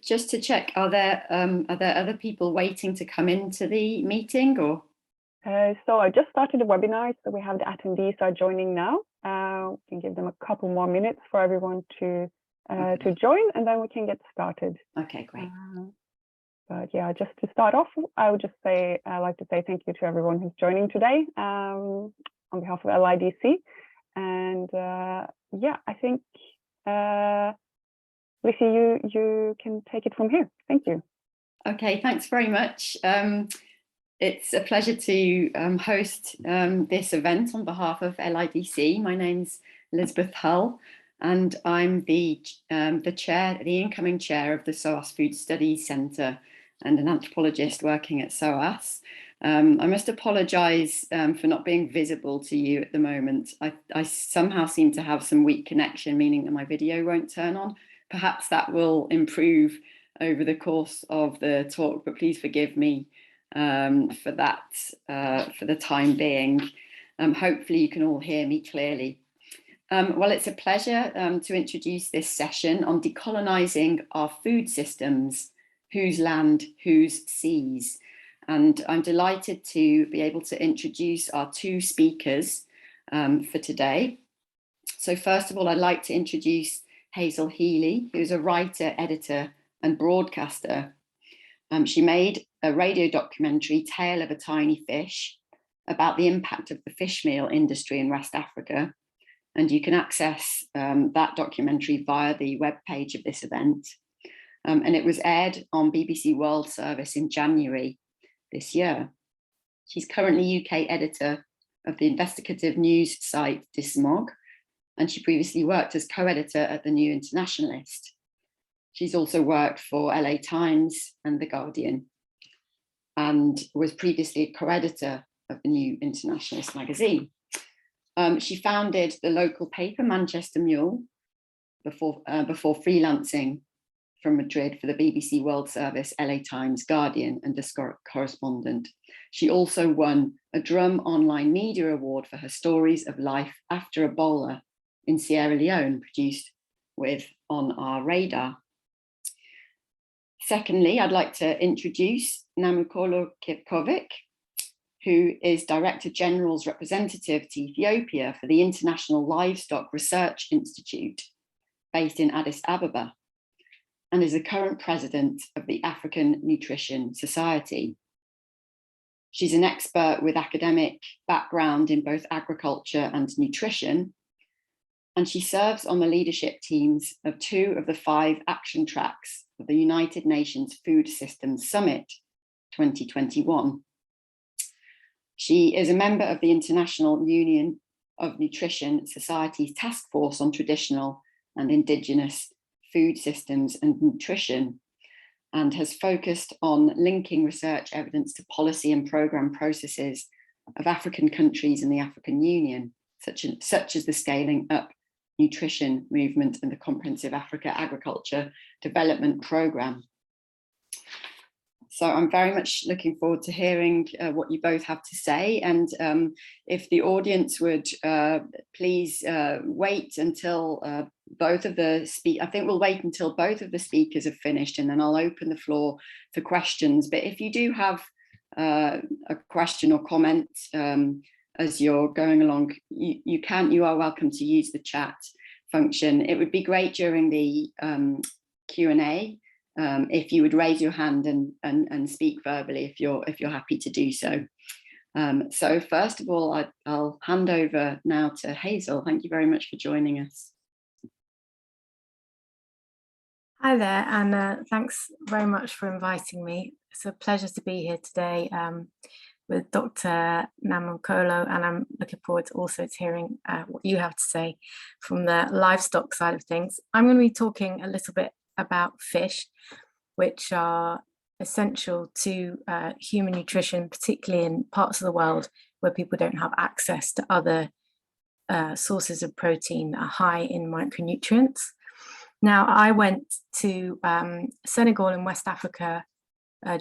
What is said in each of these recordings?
Just to check, are there other people waiting to come into the meeting, or? So I just started the webinar, so we have the attendees are joining now. We can give them a couple more minutes for everyone to join, and then we can get started. Okay, great. But yeah, just to start off, I would just say I'd like to say thank you to everyone who's joining today on behalf of LIDC. And yeah, I think Lucy, you can take it from here. Thank you. Okay, thanks very much. It's a pleasure to host this event on behalf of LIDC. My name's Elizabeth Hull, and I'm the incoming chair of the SOAS Food Studies Centre and an anthropologist working at SOAS. I must apologise for not being visible to you at the moment. I somehow seem to have some weak connection, meaning that my video won't turn on. Perhaps that will improve over the course of the talk, but please forgive me for that for the time being. Hopefully you can all hear me clearly. Well, it's a pleasure to introduce this session on decolonising our food systems, whose land, whose seas. And I'm delighted to be able to introduce our two speakers for today. So first of all, I'd like to introduce Hazel Healey, who's a writer, editor, and broadcaster. She made a radio documentary, Tale of a Tiny Fish, about the impact of the fish meal industry in West Africa. And you can access that documentary via the webpage of this event. And it was aired on BBC World Service in January this year. She's currently UK editor of the investigative news site Dismog, and she previously worked as co-editor at the New Internationalist. She's also worked for LA Times and The Guardian, and was previously a co-editor of the New Internationalist magazine. She founded the local paper Manchester Mule before freelancing from Madrid for the BBC World Service, LA Times, Guardian, and the correspondent. She also won a Drum Online Media Award for her stories of life after Ebola in Sierra Leone, produced with On Our Radar. Secondly, I'd like to introduce Namukolo Kipkovic, who is Director General's representative to Ethiopia for the International Livestock Research Institute, based in Addis Ababa, and is the current president of the African Nutrition Society. She's an expert with academic background in both agriculture and nutrition, and she serves on the leadership teams of 2 of the 5 action tracks of the United Nations Food Systems Summit 2021. She is a member of the International Union of Nutrition Society's Task Force on Traditional and Indigenous Food Systems and Nutrition, and has focused on linking research evidence to policy and programme processes of African countries and the African Union, such as the Scaling Up Nutrition Movement and the Comprehensive Africa Agriculture Development Programme. So I'm very much looking forward to hearing what you both have to say. And if the audience would please wait until both of the I think we'll wait until both of the speakers have finished, and then I'll open the floor for questions. But if you do have a question or comment as you're going along, you are welcome to use the chat function. It would be great during the Q&A if you would raise your hand and speak verbally if you're happy to do so. So first of all, I'll hand over now to Hazel. Thank you very much for joining us. Hi there, and thanks very much for inviting me. It's a pleasure to be here today with Dr. Namukolo, and I'm looking forward to also to hearing what you have to say from the livestock side of things. I'm going to be talking a little bit about fish, which are essential to human nutrition, particularly in parts of the world where people don't have access to other sources of protein that are high in micronutrients. Now, I went to Senegal in West Africa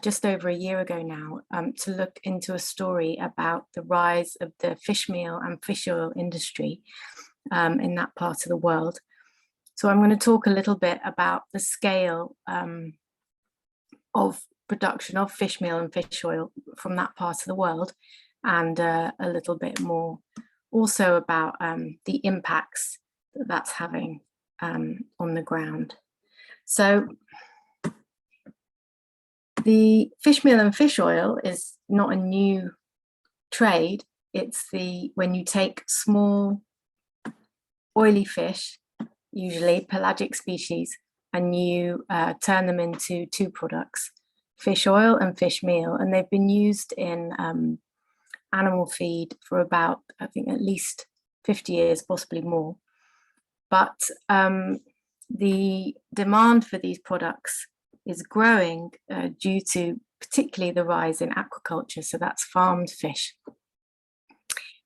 just over a year ago now to look into a story about the rise of the fish meal and fish oil industry in that part of the world. So I'm going to talk a little bit about the scale of production of fish meal and fish oil from that part of the world, and a little bit more also about the impacts that that's having on the ground. So the fish meal and fish oil is not a new trade. It's when you take small oily fish, usually pelagic species, and you turn them into two products, fish oil and fish meal. And they've been used in animal feed for about, I think, at least 50 years, possibly more. But the demand for these products is growing due to particularly the rise in aquaculture. So that's farmed fish,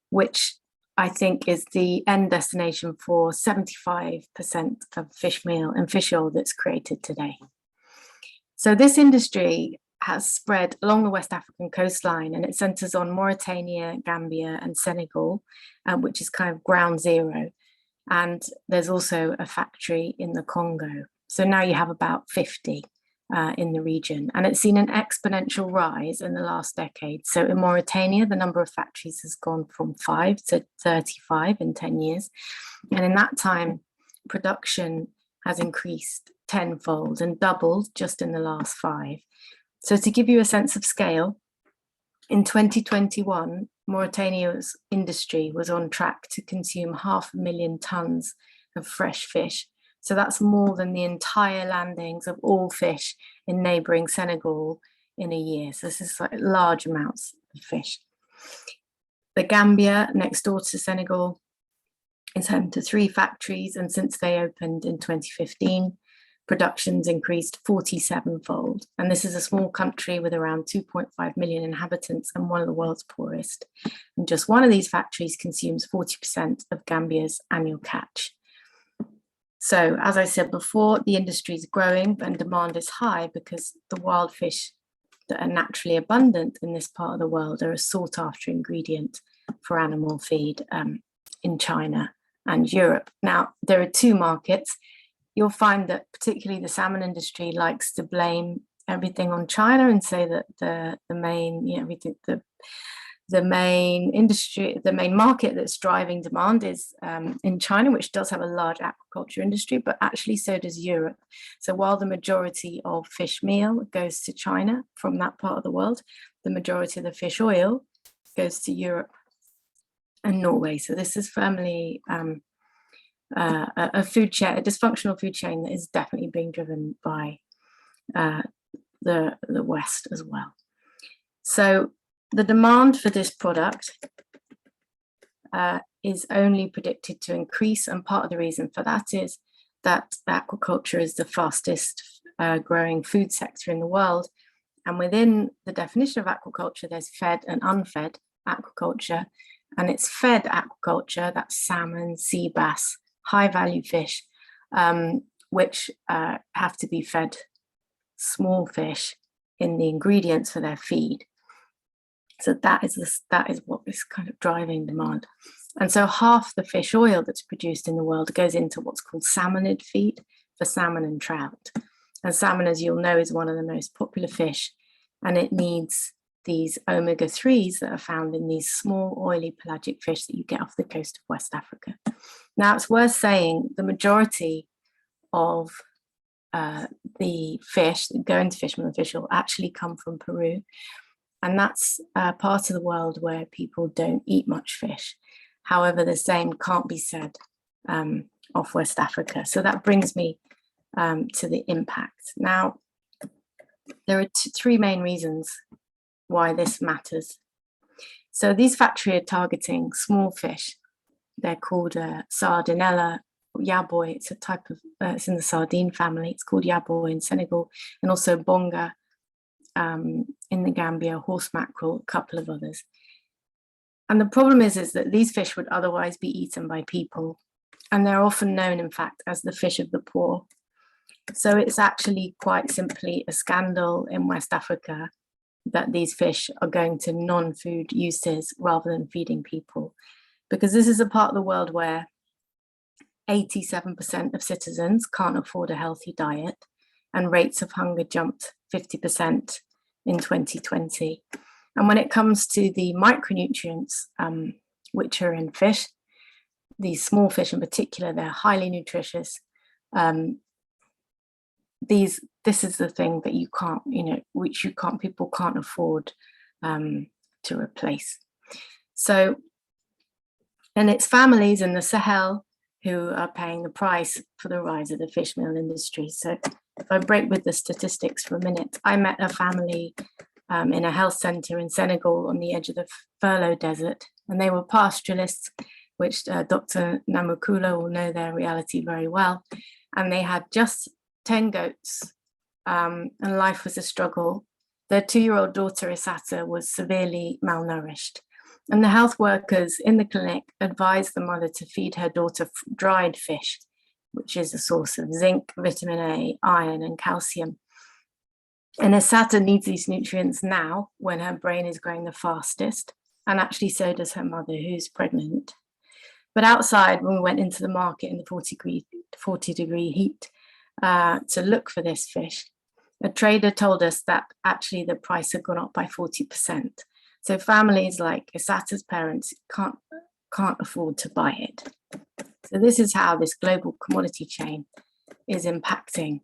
which I think is the end destination for 75% of fish meal and fish oil that's created today. So this industry has spread along the West African coastline, and it centers on Mauritania, Gambia, and Senegal, which is kind of ground zero. And there's also a factory in the Congo. So now you have about 50 in the region, and it's seen an exponential rise in the last decade. So in Mauritania, the number of factories has gone from 5 to 35 in 10 years. And in that time, production has increased tenfold and doubled just in the last 5. So to give you a sense of scale, in 2021, Mauritania's industry was on track to consume 500,000 tons of fresh fish. So that's more than the entire landings of all fish in neighboring Senegal in a year. So this is like large amounts of fish. The Gambia, next door to Senegal, is home to 3 factories. And since they opened in 2015, production's increased 47-fold. And this is a small country with around 2.5 million inhabitants and one of the world's poorest. And just one of these factories consumes 40% of Gambia's annual catch. So as I said before, the industry is growing and demand is high because the wild fish that are naturally abundant in this part of the world are a sought after ingredient for animal feed in China and Europe. Now, there are 2 markets. You'll find that particularly the salmon industry likes to blame everything on China and say that the main industry, the main market that's driving demand is in China, which does have a large aquaculture industry, but actually so does Europe. So while the majority of fish meal goes to China from that part of the world, the majority of the fish oil goes to Europe and Norway. So this is firmly a food chain, a dysfunctional food chain that is definitely being driven by the West as well. So the demand for this product is only predicted to increase, and part of the reason for that is that aquaculture is the fastest growing food sector in the world. And within the definition of aquaculture, there's fed and unfed aquaculture, and it's fed aquaculture, that's salmon, sea bass, high value fish, which have to be fed small fish in the ingredients for their feed. So that is what is kind of driving demand. And so half the fish oil that's produced in the world goes into what's called salmonid feed for salmon and trout. And salmon, as you'll know, is one of the most popular fish, and it needs these omega-3s that are found in these small oily pelagic fish that you get off the coast of West Africa. Now, it's worth saying the majority of the fish that go into fish meal and fish oil actually come from Peru. And that's part of the world where people don't eat much fish. However, the same can't be said of West Africa. So that brings me to the impact. Now, there are 3 main reasons why this matters. So these factories are targeting small fish. They're called Sardinella, Yaboi. It's a type of, it's in the sardine family. It's called Yaboi in Senegal, and also Bonga in the Gambia, horse mackerel, a couple of others. And the problem is that these fish would otherwise be eaten by people, and they're often known, in fact, as the fish of the poor. So it's actually quite simply a scandal in West Africa that these fish are going to non-food uses rather than feeding people, because this is a part of the world where 87% of citizens can't afford a healthy diet, and rates of hunger jumped 50% in 2020. And when it comes to the micronutrients, which are in fish, these small fish in particular, they're highly nutritious. This is the thing that you can't, people can't afford to replace. So, and it's families in the Sahel who are paying the price for the rise of the fish meal industry. So if I break with the statistics for a minute, I met a family in a health center in Senegal on the edge of the furlough desert, and they were pastoralists, which Dr. Namukulo will know their reality very well. And they had just 10 goats, and life was a struggle. Their 2-year-old daughter, Isata, was severely malnourished. And the health workers in the clinic advised the mother to feed her daughter dried fish, which is a source of zinc, vitamin A, iron, and calcium. And Isata needs these nutrients now when her brain is growing the fastest, and actually so does her mother, who's pregnant. But outside, when we went into the market in the 40-degree heat to look for this fish, a trader told us that actually the price had gone up by 40%. So families like Isata's parents can't afford to buy it. So this is how this global commodity chain is impacting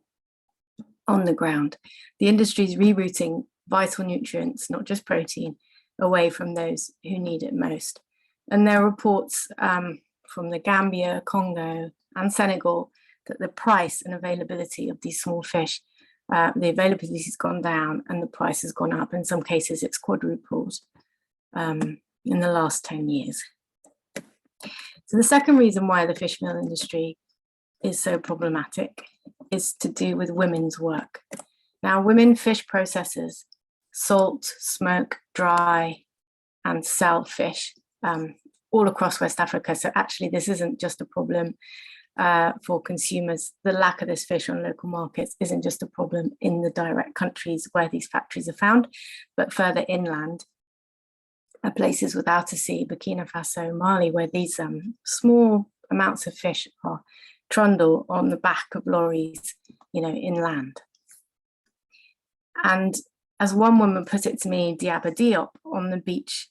on the ground. The industry is rerouting vital nutrients, not just protein, away from those who need it most. And there are reports from the Gambia, Congo, and Senegal that the price and availability of these small fish, the availability has gone down and the price has gone up. In some cases, it's quadrupled in the last 10 years. So the second reason why the fish meal industry is so problematic is to do with women's work. Now, women fish processors salt, smoke, dry, and sell fish all across West Africa. So actually, this isn't just a problem for consumers. The lack of this fish on local markets isn't just a problem in the direct countries where these factories are found, but further inland, places without a sea, Burkina Faso, Mali, where these small amounts of fish are trundled on the back of lorries, inland. And as one woman put it to me, Diaba Diop, on the beach,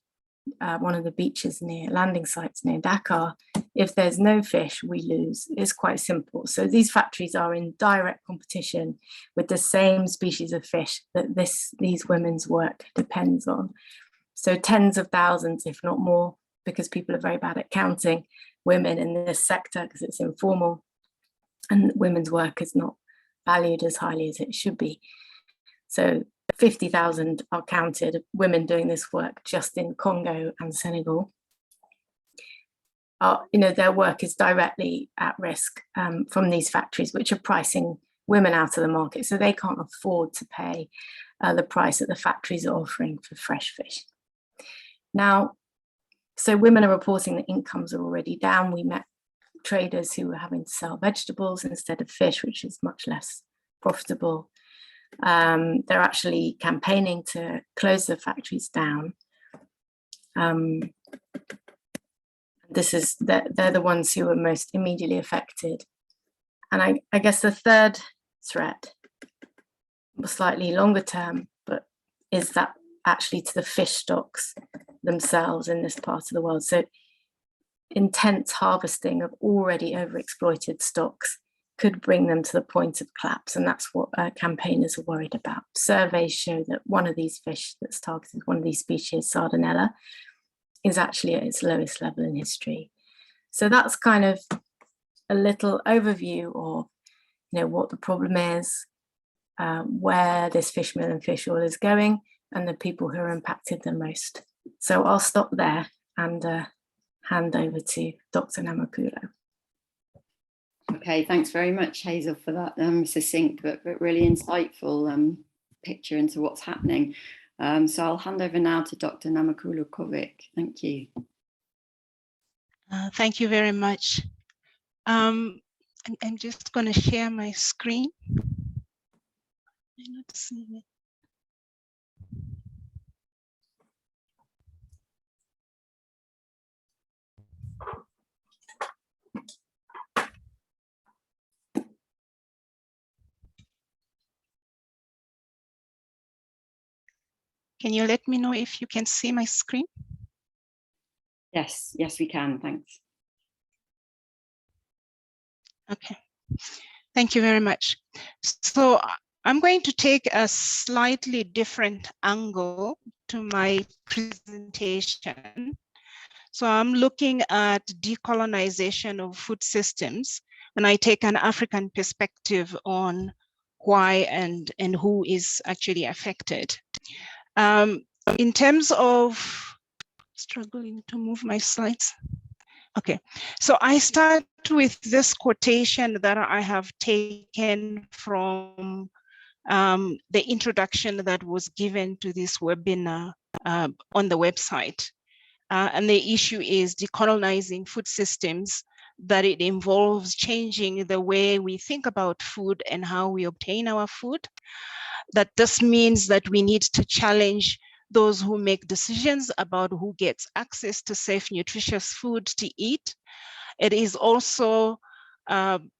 one of the beaches near landing sites near Dakar, if there's no fish, we lose. It's quite simple. So these factories are in direct competition with the same species of fish that these women's work depends on. So tens of thousands, if not more, because people are very bad at counting women in this sector because it's informal and women's work is not valued as highly as it should be. So 50,000 are counted women doing this work just in Congo and Senegal. Their work is directly at risk from these factories, which are pricing women out of the market. So they can't afford to pay the price that the factories are offering for fresh fish. Now, so women are reporting that incomes are already down. We met traders who were having to sell vegetables instead of fish, which is much less profitable. They're actually campaigning to close the factories down. They're the ones who are most immediately affected. And I guess the third threat, slightly longer term, but is that actually to the fish stocks themselves in this part of the world. So intense harvesting of already overexploited stocks could bring them to the point of collapse. And that's what campaigners are worried about. Surveys show that one of these fish that's targeted, one of these species, Sardinella, is actually at its lowest level in history. So that's kind of a little overview of what the problem is, where this fish meal and fish oil is going, and the people who are impacted the most. So I'll stop there and hand over to Dr. Namukulo. Okay, thanks very much, Hazel, for that succinct but really insightful picture into what's happening. So I'll hand over now to Dr. Namukulo Kovic. Thank you. Thank you very much. I'm just going to share my screen. I'm not seeing it. Can you let me know if you can see my screen? Yes, yes, we can. Thanks. Okay, thank you very much. So I'm going to take a slightly different angle to my presentation. So I'm looking at decolonization of food systems, and I take an African perspective on why and who is actually affected. In terms of, struggling to move my slides. Okay, so I start with this quotation that I have taken from the introduction that was given to this webinar on the website. And the issue is decolonizing food systems, that it involves changing the way we think about food and how we obtain our food. That this means that we need to challenge those who make decisions about who gets access to safe, nutritious food to eat. It is also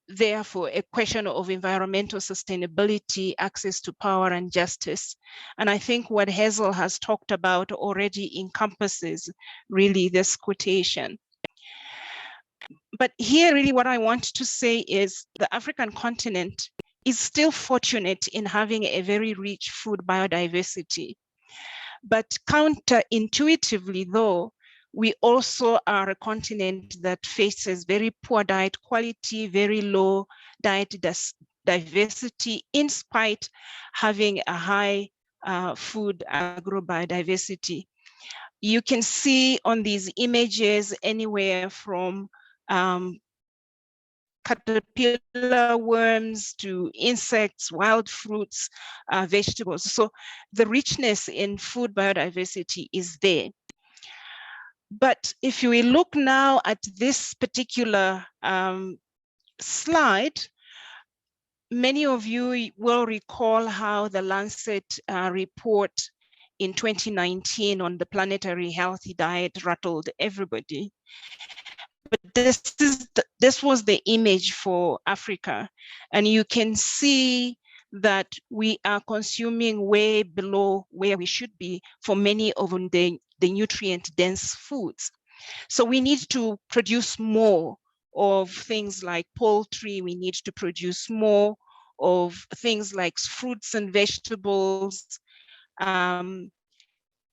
therefore a question of environmental sustainability, access to power and justice. And I think what Hazel has talked about already encompasses really this quotation. But here really what I want to say is the African continent is still fortunate in having a very rich food biodiversity. But counterintuitively though, we also are a continent that faces very poor diet quality, very low diet diversity, in spite having a high food agrobiodiversity. You can see on these images anywhere from caterpillar worms to insects, wild fruits, vegetables. So the richness in food biodiversity is there. But if we look now at this particular slide, many of you will recall how the Lancet report in 2019 on the planetary healthy diet rattled everybody. But this was the image for Africa. And you can see that we are consuming way below where we should be for many of the nutrient-dense foods. So we need to produce more of things like poultry. We need to produce more of things like fruits and vegetables. And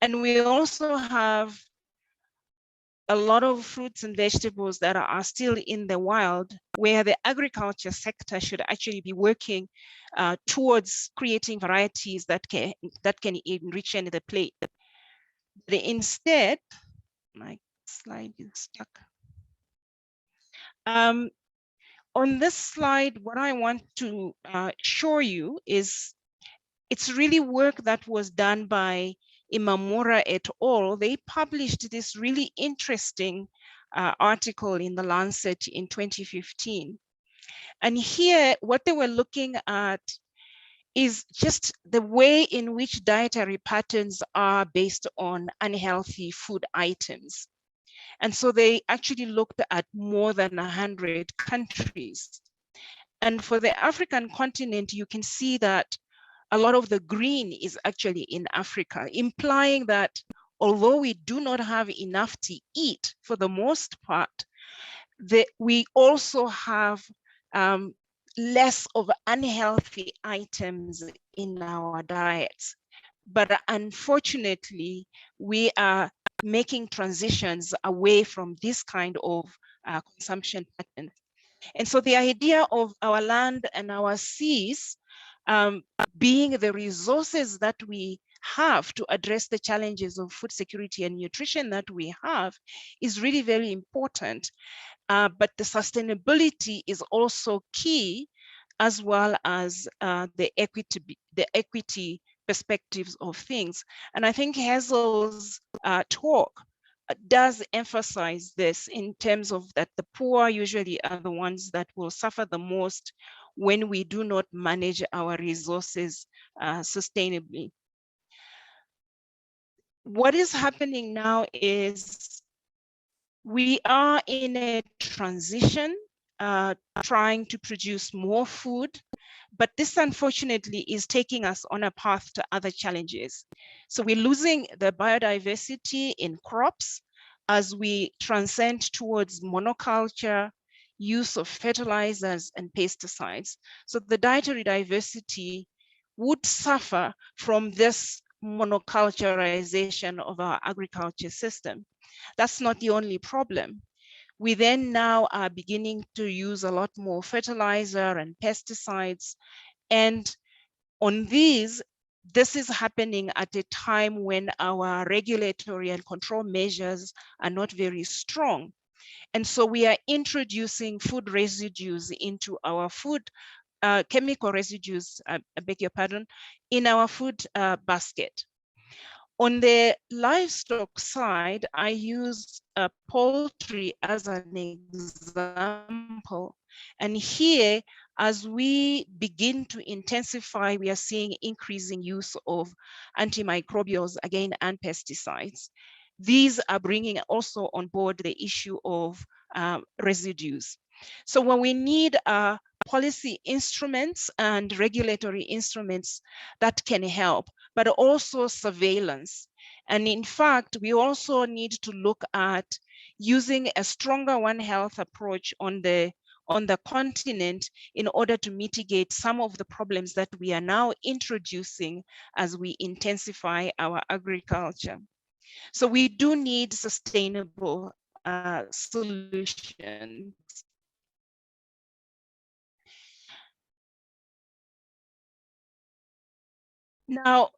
we also have a lot of fruits and vegetables that are still in the wild, where the agriculture sector should actually be working towards creating varieties that can enrich the plate. Instead, my slide is stuck. On this slide, what I want to show you is it's really work that was done by Imamura et al. They published this really interesting article in the Lancet in 2015. And here, what they were looking at is just the way in which dietary patterns are based on unhealthy food items. And so they actually looked at more than 100 countries. And for the African continent, you can see that a lot of the green is actually in Africa, implying that although we do not have enough to eat for the most part, we also have less of unhealthy items in our diets. But unfortunately, we are making transitions away from this kind of consumption pattern. And so the idea of our land and our seas being the resources that we have to address the challenges of food security and nutrition that we have is really very important. But the sustainability is also key, as well as the equity perspectives of things. And I think Hazel's talk does emphasize this in terms of that the poor usually are the ones that will suffer the most when we do not manage our resources sustainably. What is happening now is we are in a transition trying to produce more food, but this unfortunately is taking us on a path to other challenges. So we're losing the biodiversity in crops as we transcend towards monoculture, use of fertilizers and pesticides. So the dietary diversity would suffer from this monoculturization of our agriculture system. That's not the only problem. We then now are beginning to use a lot more fertilizer and pesticides. And on these, this is happening at a time when our regulatory and control measures are not very strong. And so we are introducing food residues into our food, chemical residues, I beg your pardon, in our food basket. On the livestock side, I use poultry as an example. And here, as we begin to intensify, we are seeing increasing use of antimicrobials, again, and pesticides. These are bringing also on board the issue of residues. So when we need policy instruments and regulatory instruments that can help, but also surveillance. And in fact, we also need to look at using a stronger One Health approach on the continent in order to mitigate some of the problems that we are now introducing as we intensify our agriculture. So we do need sustainable solutions. Now,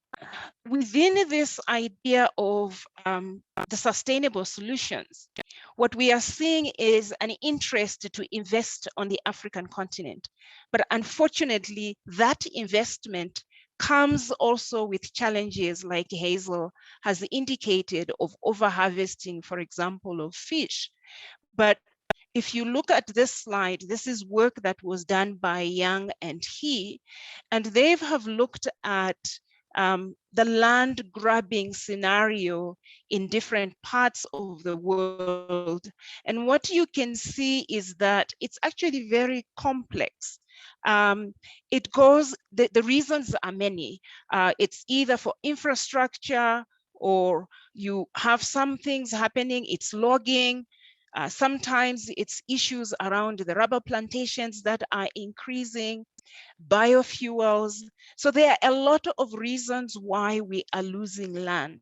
within this idea of the sustainable solutions, what we are seeing is an interest to invest on the African continent. But unfortunately, that investment comes also with challenges like Hazel has indicated of overharvesting, for example, of fish. But if you look at this slide, this is work that was done by Young and He, and they have looked at the land grabbing scenario in different parts of the world. And what you can see is that it's actually very complex. It goes, the reasons are many. It's either for infrastructure, or you have some things happening, it's logging. Sometimes it's issues around the rubber plantations that are increasing, biofuels. So there are a lot of reasons why we are losing land.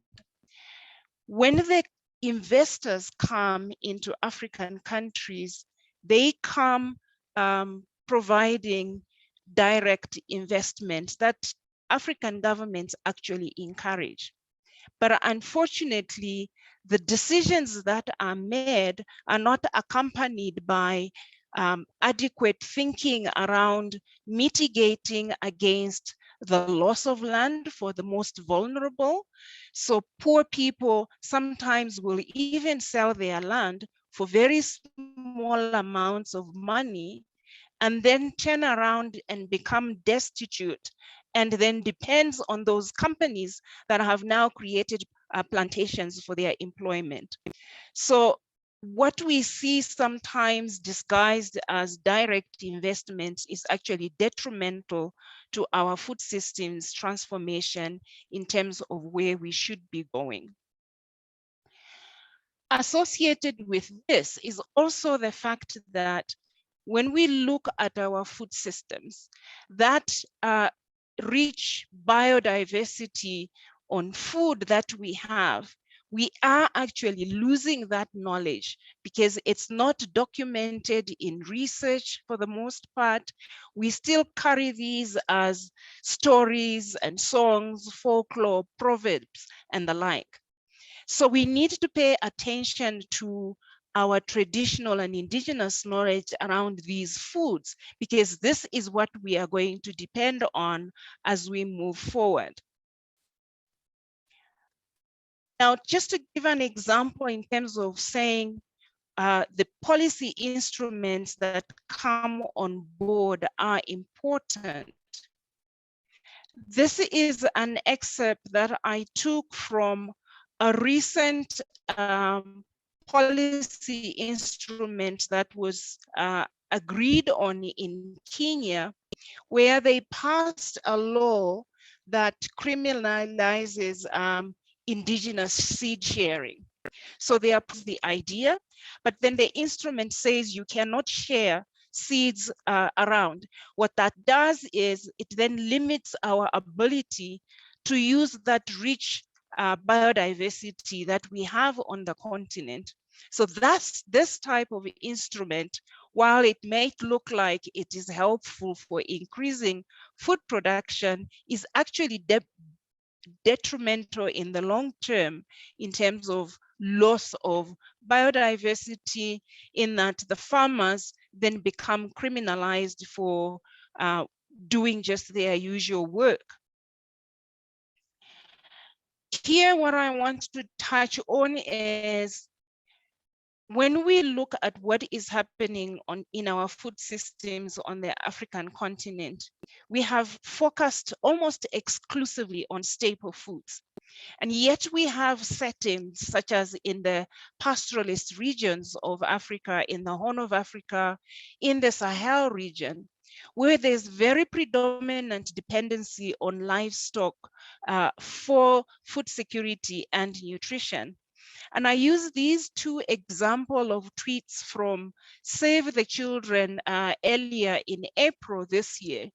When the investors come into African countries, they come providing direct investment that African governments actually encourage. But unfortunately, the decisions that are made are not accompanied by adequate thinking around mitigating against the loss of land for the most vulnerable. So poor people sometimes will even sell their land for very small amounts of money and then turn around and become destitute, and then depends on those companies that have now created plantations for their employment. So what we see sometimes disguised as direct investments is actually detrimental to our food systems transformation in terms of where we should be going. Associated with this is also the fact that when we look at our food systems, that rich biodiversity on food that we have, we are actually losing that knowledge because it's not documented in research for the most part. We still carry these as stories and songs, folklore, proverbs, and the like. So we need to pay attention to our traditional and indigenous knowledge around these foods, because this is what we are going to depend on as we move forward. Now, just to give an example in terms of saying the policy instruments that come on board are important. This is an excerpt that I took from a recent policy instrument that was agreed on in Kenya, where they passed a law that criminalizes indigenous seed sharing. So they approve the idea, but then the instrument says you cannot share seeds around. What that does is it then limits our ability to use that rich biodiversity that we have on the continent. So that's this type of instrument, while it may look like it is helpful for increasing food production, is actually detrimental in the long term in terms of loss of biodiversity, in that the farmers then become criminalized for doing just their usual work. Here, what I want to touch on is when we look at what is happening in our food systems on the African continent, we have focused almost exclusively on staple foods. And yet we have settings such as in the pastoralist regions of Africa, in the Horn of Africa, in the Sahel region, where there's very predominant dependency on livestock for food security and nutrition. And I use these two examples of tweets from Save the Children earlier in April this year,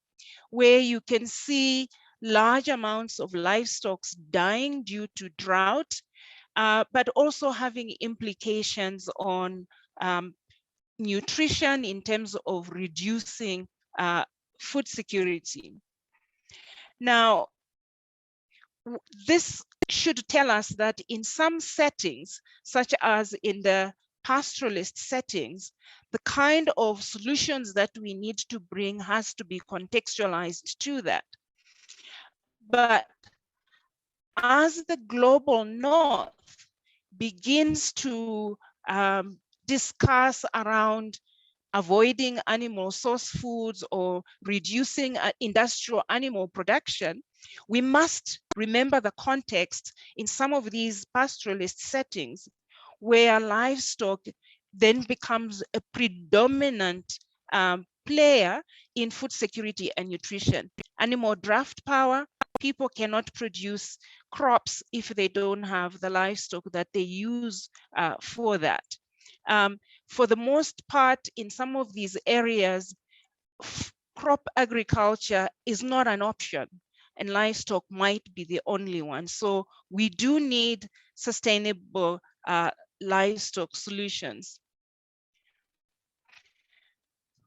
where you can see large amounts of livestock dying due to drought, but also having implications on nutrition in terms of reducing food security. Now, this should tell us that in some settings, such as in the pastoralist settings, the kind of solutions that we need to bring has to be contextualized to that. But as the global north begins to discuss around avoiding animal source foods or reducing industrial animal production, we must remember the context in some of these pastoralist settings where livestock then becomes a predominant player in food security and nutrition. Animal draft power, people cannot produce crops if they don't have the livestock that they use for that. For the most part, in some of these areas, crop agriculture is not an option, and livestock might be the only one. So we do need sustainable livestock solutions.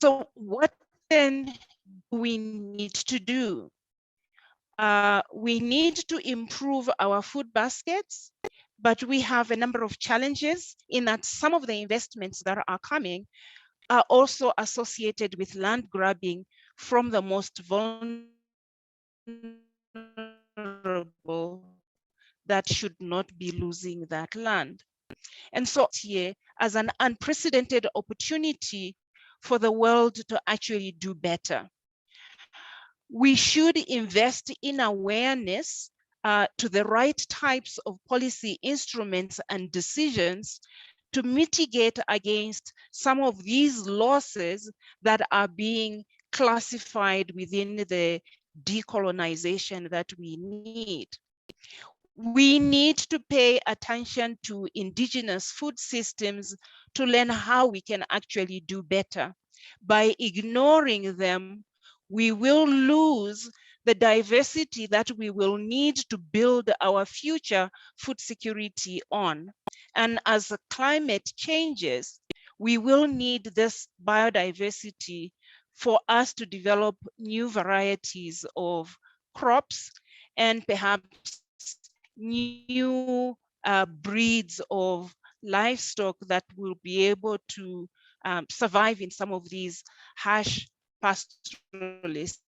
So what then do we need to do? We need to improve our food baskets, but we have a number of challenges in that some of the investments that are coming are also associated with land grabbing from the most vulnerable that should not be losing that land. And so here, as an unprecedented opportunity for the world to actually do better. We should invest in awareness to the right types of policy instruments and decisions to mitigate against some of these losses that are being classified within the decolonization that we need. We need to pay attention to indigenous food systems to learn how we can actually do better. By ignoring them, we will lose the diversity that we will need to build our future food security on. And as the climate changes, we will need this biodiversity for us to develop new varieties of crops and perhaps new breeds of livestock that will be able to survive in some of these harsh pastoralist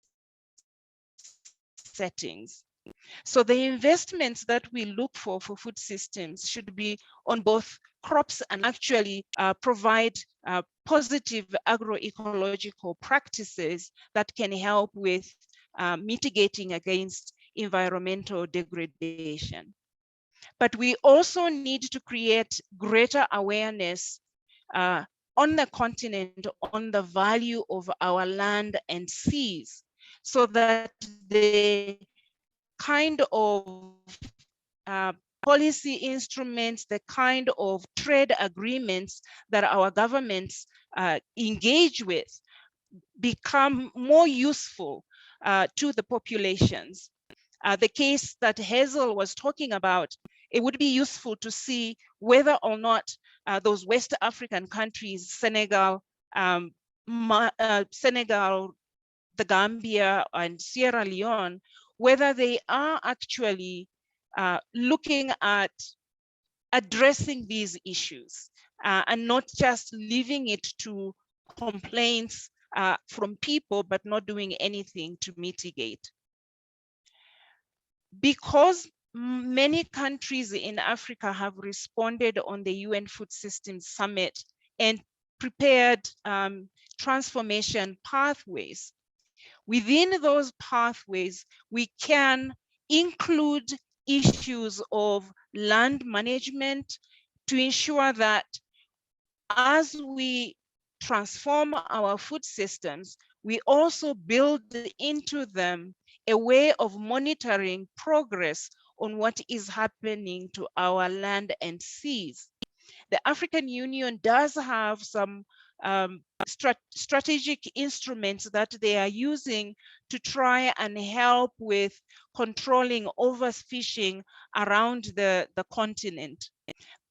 settings. So the investments that we look for food systems should be on both crops and actually provide positive agroecological practices that can help with mitigating against environmental degradation. But we also need to create greater awareness on the continent on the value of our land and seas, so that the kind of policy instruments, the kind of trade agreements that our governments engage with become more useful to the populations. The case that Hazel was talking about, it would be useful to see whether or not those West African countries, Senegal, Senegal, the Gambia, and Sierra Leone, whether they are actually looking at addressing these issues and not just leaving it to complaints from people, but not doing anything to mitigate. Because many countries in Africa have responded on the UN Food Systems Summit and prepared transformation pathways. Within those pathways, we can include issues of land management to ensure that as we transform our food systems, we also build into them a way of monitoring progress on what is happening to our land and seas. The African Union does have some strategic instruments that they are using to try and help with controlling overfishing around the continent.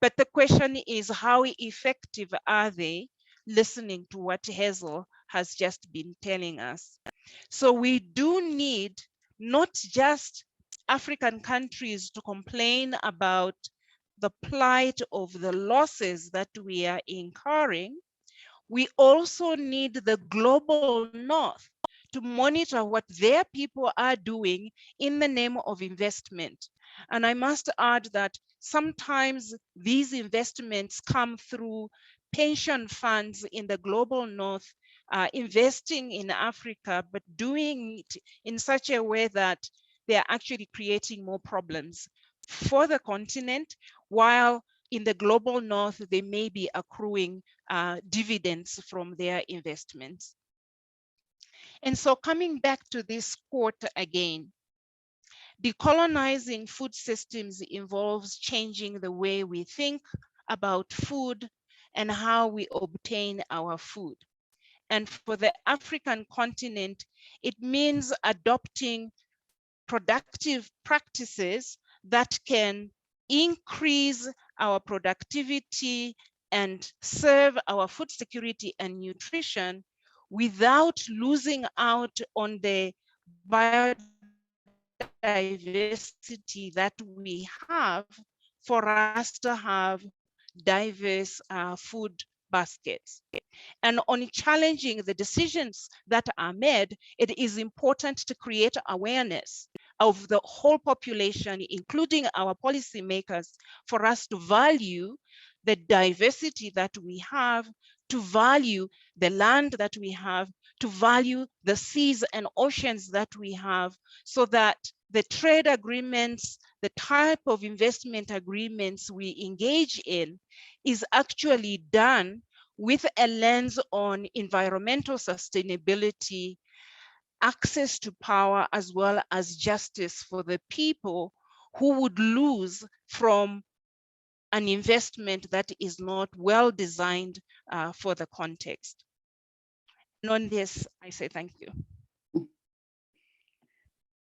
But the question is, how effective are they, listening to what Hazel has just been telling us? So we do need not just African countries to complain about the plight of the losses that we are incurring. We also need the global north to monitor what their people are doing in the name of investment. And I must add that sometimes these investments come through pension funds in the global north, investing in Africa, but doing it in such a way that they are actually creating more problems for the continent, while in the global north, they may be accruing dividends from their investments. And so coming back to this quote again, decolonizing food systems involves changing the way we think about food and how we obtain our food. And for the African continent, it means adopting productive practices that can increase our productivity and serve our food security and nutrition without losing out on the biodiversity that we have for us to have diverse food baskets. And on challenging the decisions that are made, it is important to create awareness of the whole population, including our policymakers, for us to value the diversity that we have, to value the land that we have, to value the seas and oceans that we have, so that the trade agreements, the type of investment agreements we engage in is actually done with a lens on environmental sustainability, access to power, as well as justice for the people who would lose from an investment that is not well designed for the context. And on this, I say thank you.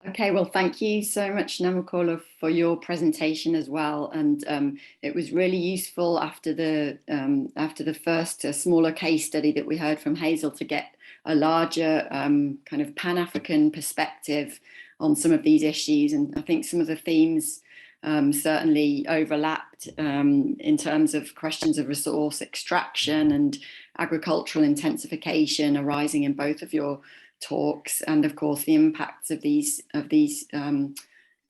Okay, well, thank you so much, Namokolo, for your presentation as well. And it was really useful after the first smaller case study that we heard from Hazel to get a larger kind of Pan-African perspective on some of these issues. And I think some of the themes certainly overlapped in terms of questions of resource extraction and agricultural intensification arising in both of your talks, and of course the impacts of these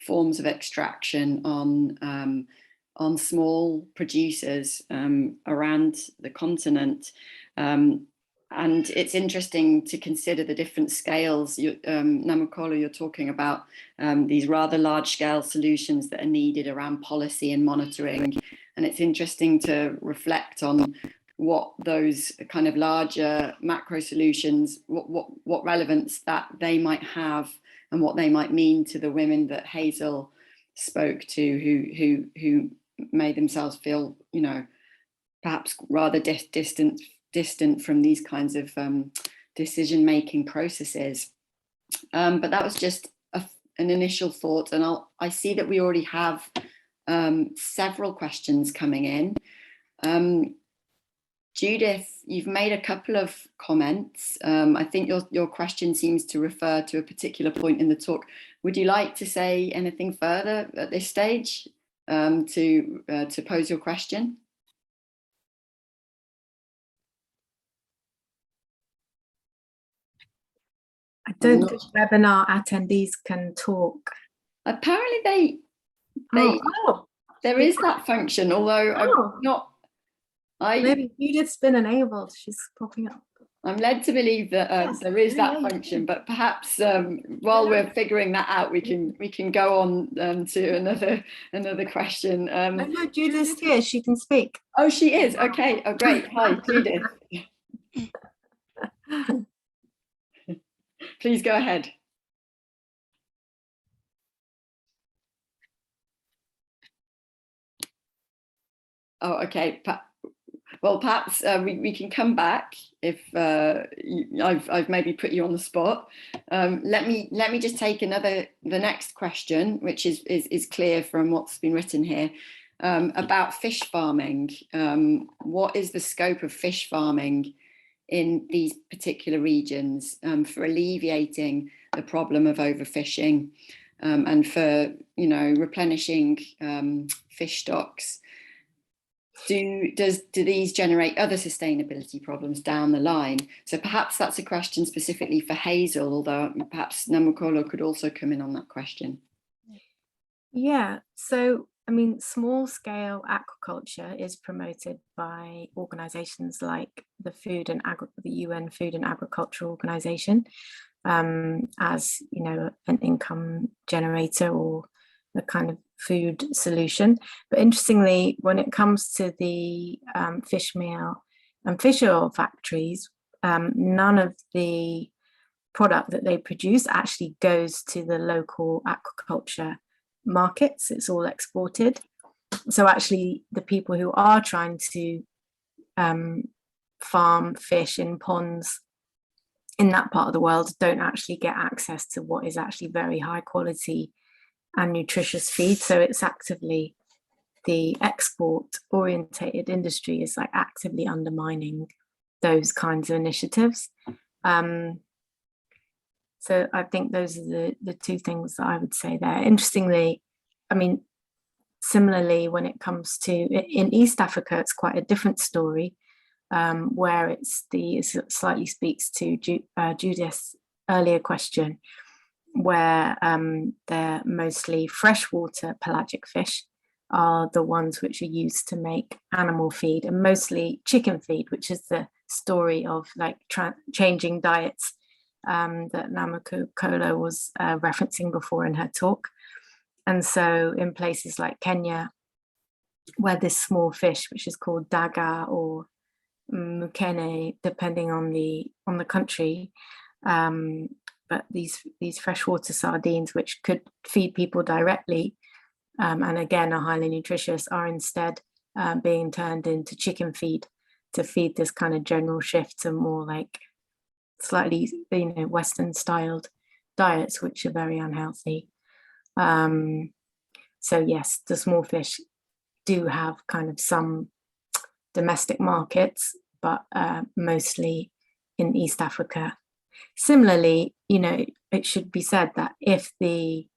forms of extraction on small producers around the continent. And it's interesting to consider the different scales. Namokolo, you're talking about these rather large-scale solutions that are needed around policy and monitoring. And it's interesting to reflect on what those kind of larger macro solutions, what relevance that they might have and what they might mean to the women that Hazel spoke to, who made themselves feel, you know, perhaps rather distant from these kinds of decision-making processes. But that was just an initial thought, and I see that we already have several questions coming in. Judith, you've made a couple of comments. I think your question seems to refer to a particular point in the talk. Would you like to say anything further at this stage to pose your question? I don't think webinar attendees can talk. Apparently there is that function, although I'm not. Maybe Judith's been enabled. She's popping up. I'm led to believe that Yes, there is that function, but perhaps while we're figuring that out, we can go on to another question. No, Judith's here. She can speak. Oh, she is. Okay. Oh, great. Hi, Judith. Please go ahead. Oh, okay. Well, perhaps we can come back if I've maybe put you on the spot. Let me just take the next question, which is clear from what's been written here, about fish farming. What is the scope of fish farming in these particular regions for alleviating the problem of overfishing and for, you know, replenishing fish stocks? Do these generate other sustainability problems down the line? So perhaps that's a question specifically for Hazel, although perhaps Namukolo could also come in on that question. Yeah, so I mean, small scale aquaculture is promoted by organizations like the UN Food and Agriculture Organization as, you know, an income generator or a kind of food solution. But interestingly, when it comes to the fish meal and fish oil factories, none of the product that they produce actually goes to the local aquaculture markets. It's all exported. So actually the people who are trying to farm fish in ponds in that part of the world don't actually get access to what is actually very high quality and nutritious feed. So it's actively, the export orientated industry is like actively undermining those kinds of initiatives. So I think those are the two things that I would say there. Interestingly, I mean, similarly, when it comes to, in East Africa, it's quite a different story, where it slightly speaks to Judith's earlier question, where they're mostly freshwater pelagic fish are the ones which are used to make animal feed, and mostly chicken feed, which is the story of like changing diets that Namukolo was referencing before in her talk. And so in places like Kenya, where this small fish, which is called daga or mukene, depending on the country, but these freshwater sardines, which could feed people directly, and again are highly nutritious, are instead being turned into chicken feed to feed this kind of general shift to more like slightly, you know, Western styled diets, which are very unhealthy. So yes, the small fish do have kind of some domestic markets, but mostly in East Africa. Similarly, you know, it should be said that if the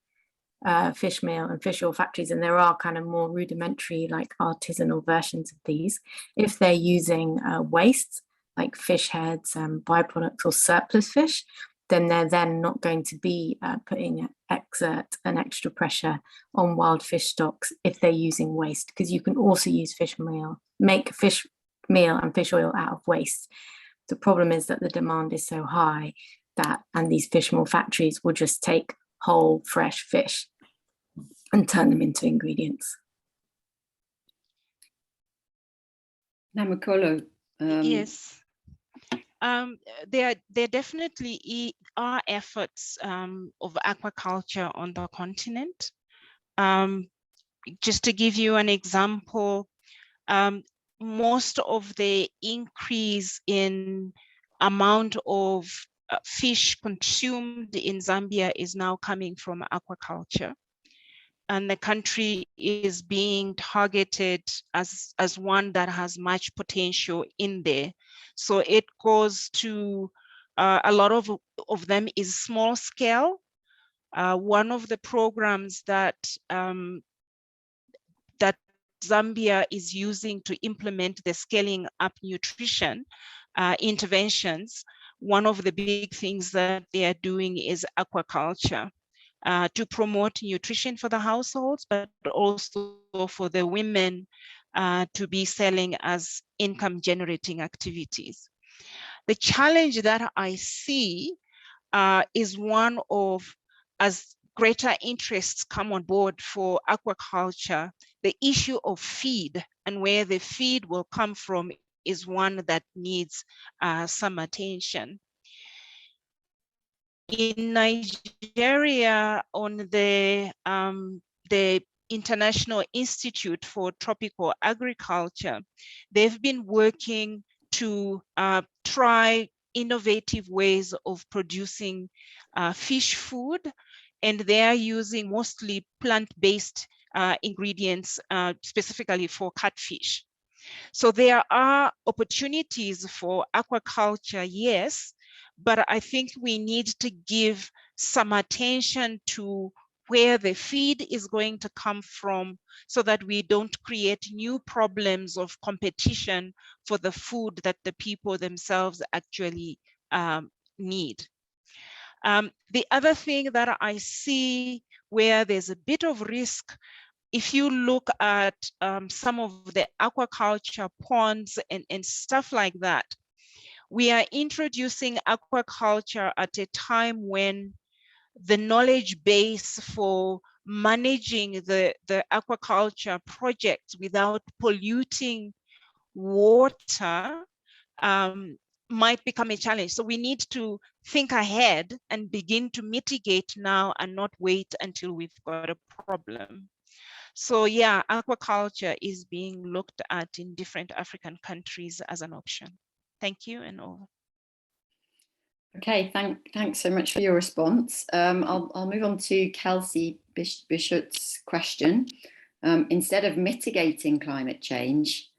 fish meal and fish oil factories, and there are kind of more rudimentary, like artisanal versions of these, if they're using waste like fish heads and byproducts or surplus fish, then they're then not going to be exert an extra pressure on wild fish stocks if they're using waste, because you can also use fish meal, make fish meal and fish oil out of waste. The problem is that the demand is so high and these fish meal factories will just take whole fresh fish and turn them into ingredients. Namukolo, Yes. There definitely are efforts of aquaculture on the continent. Just to give you an example, most of the increase in amount of fish consumed in Zambia is now coming from aquaculture. And the country is being targeted as one that has much potential in there. So it goes to a lot of them is small scale. One of the programs that that Zambia is using to implement the scaling up nutrition interventions, one of the big things that they are doing is aquaculture. To promote nutrition for the households, but also for the women to be selling as income generating activities. The challenge that I see is one of, as greater interests come on board for aquaculture, the issue of feed and where the feed will come from is one that needs some attention. In Nigeria, on the International Institute for Tropical Agriculture, they've been working to try innovative ways of producing fish food, and they are using mostly plant-based ingredients specifically for catfish. So there are opportunities for aquaculture, yes, but I think we need to give some attention to where the feed is going to come from so that we don't create new problems of competition for the food that the people themselves actually need. The other thing that I see where there's a bit of risk, if you look at some of the aquaculture ponds and stuff like that, we are introducing aquaculture at a time when the knowledge base for managing the aquaculture projects without polluting water might become a challenge. So we need to think ahead and begin to mitigate now and not wait until we've got a problem. So yeah, aquaculture is being looked at in different African countries as an option. Thank you, and over. Okay, thanks so much for your response. I'll move on to Kelsey Bishop's question. Instead of mitigating climate change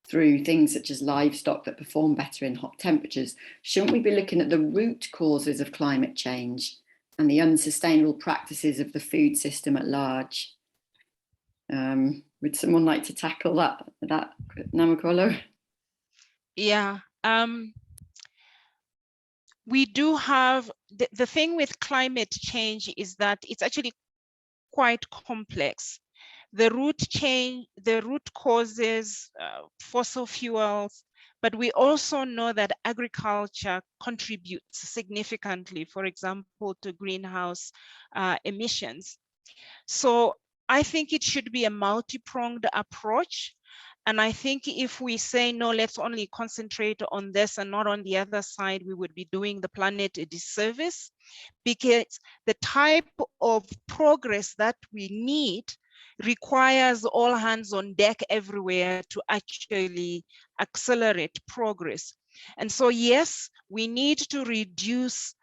through things such as livestock that perform better in hot temperatures, shouldn't we be looking at the root causes of climate change and the unsustainable practices of the food system at large? Would someone like to tackle that Namakolo? Yeah, we do have, the thing with climate change is that it's actually quite complex. The root causes fossil fuels, but we also know that agriculture contributes significantly, for example, to greenhouse emissions. So I think it should be a multi-pronged approach. And I think if we say, no, let's only concentrate on this and not on the other side, we would be doing the planet a disservice, because the type of progress that we need requires all hands on deck everywhere to actually accelerate progress. And so, yes, we need to reduce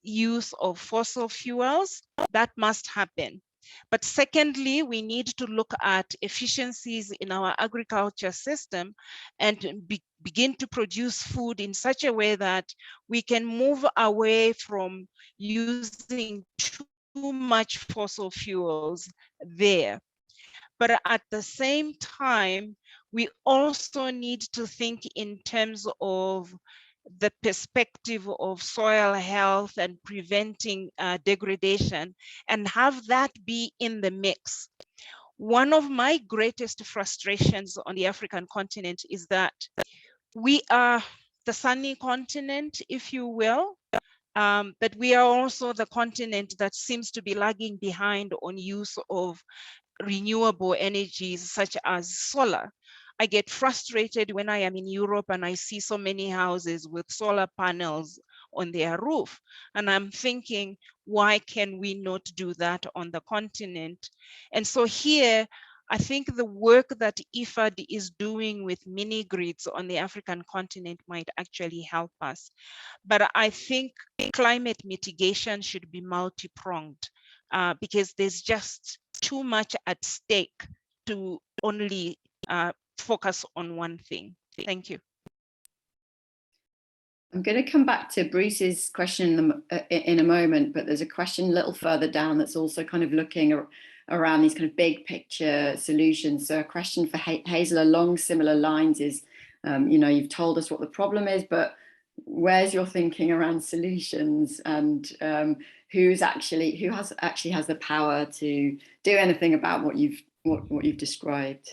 use of fossil fuels. That must happen. But secondly, we need to look at efficiencies in our agriculture system and begin to produce food in such a way that we can move away from using too much fossil fuels there. But at the same time, we also need to think in terms of the perspective of soil health and preventing degradation, and have that be in the mix. One of my greatest frustrations on the African continent is that we are the sunny continent, if you will, but we are also the continent that seems to be lagging behind on use of renewable energies such as solar. I get frustrated when I am in Europe and I see so many houses with solar panels on their roof. And I'm thinking, why can we not do that on the continent? And so here, I think the work that IFAD is doing with mini grids on the African continent might actually help us. But I think climate mitigation should be multi-pronged because there's just too much at stake to only focus on one thing. Thank you. I'm going to come back to Bruce's question in a moment, but there's a question a little further down that's also kind of looking around these kind of big picture solutions. So a question for Hazel along similar lines is, you know, you've told us what the problem is, but where's your thinking around solutions, and who actually has the power to do anything about what you've described?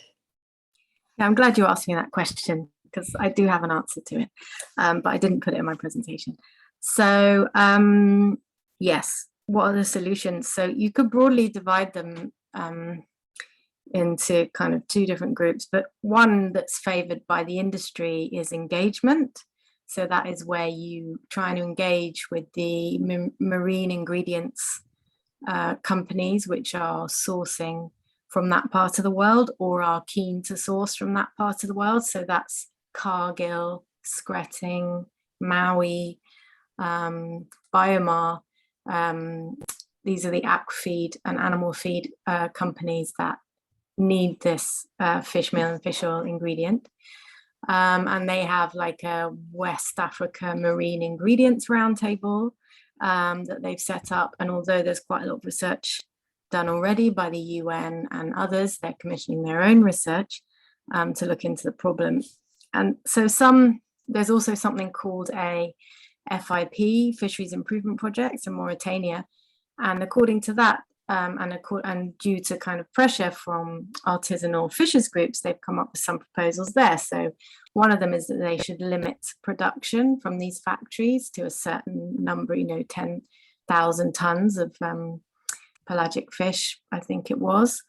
Yeah, I'm glad you asked me that question, because I do have an answer to it, but I didn't put it in my presentation. So yes, what are the solutions? So you could broadly divide them into kind of two different groups, but one that's favored by the industry is engagement. So that is where you try to engage with the marine ingredients companies which are sourcing from that part of the world or are keen to source from that part of the world. So that's Cargill, Skretting, Maui, Biomar. These are the aquafeed and animal feed companies that need this fish meal and fish oil ingredient. And they have like a West Africa Marine Ingredients Roundtable that they've set up. And although there's quite a lot of research done already by the UN and others, they're commissioning their own research to look into the problem. And so there's also something called a FIP, Fisheries Improvement Project in Mauritania. And according to that, and due to kind of pressure from artisanal fishers groups, they've come up with some proposals there. So one of them is that they should limit production from these factories to a certain number, 10,000 tons of pelagic fish, I think it was,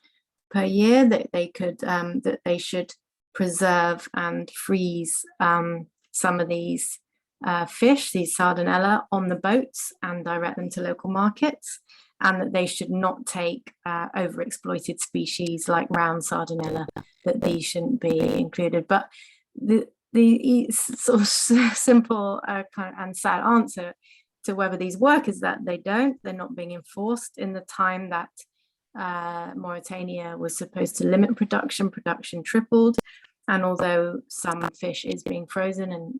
per year, that they should preserve and freeze some of these fish, these sardinella, on the boats and direct them to local markets, and that they should not take overexploited species like round sardinella, that these shouldn't be included. But the sort of simple kind of and sad answer to whether these work is that they're not being enforced. In the time that Mauritania was supposed to limit production tripled. And although some fish is being frozen and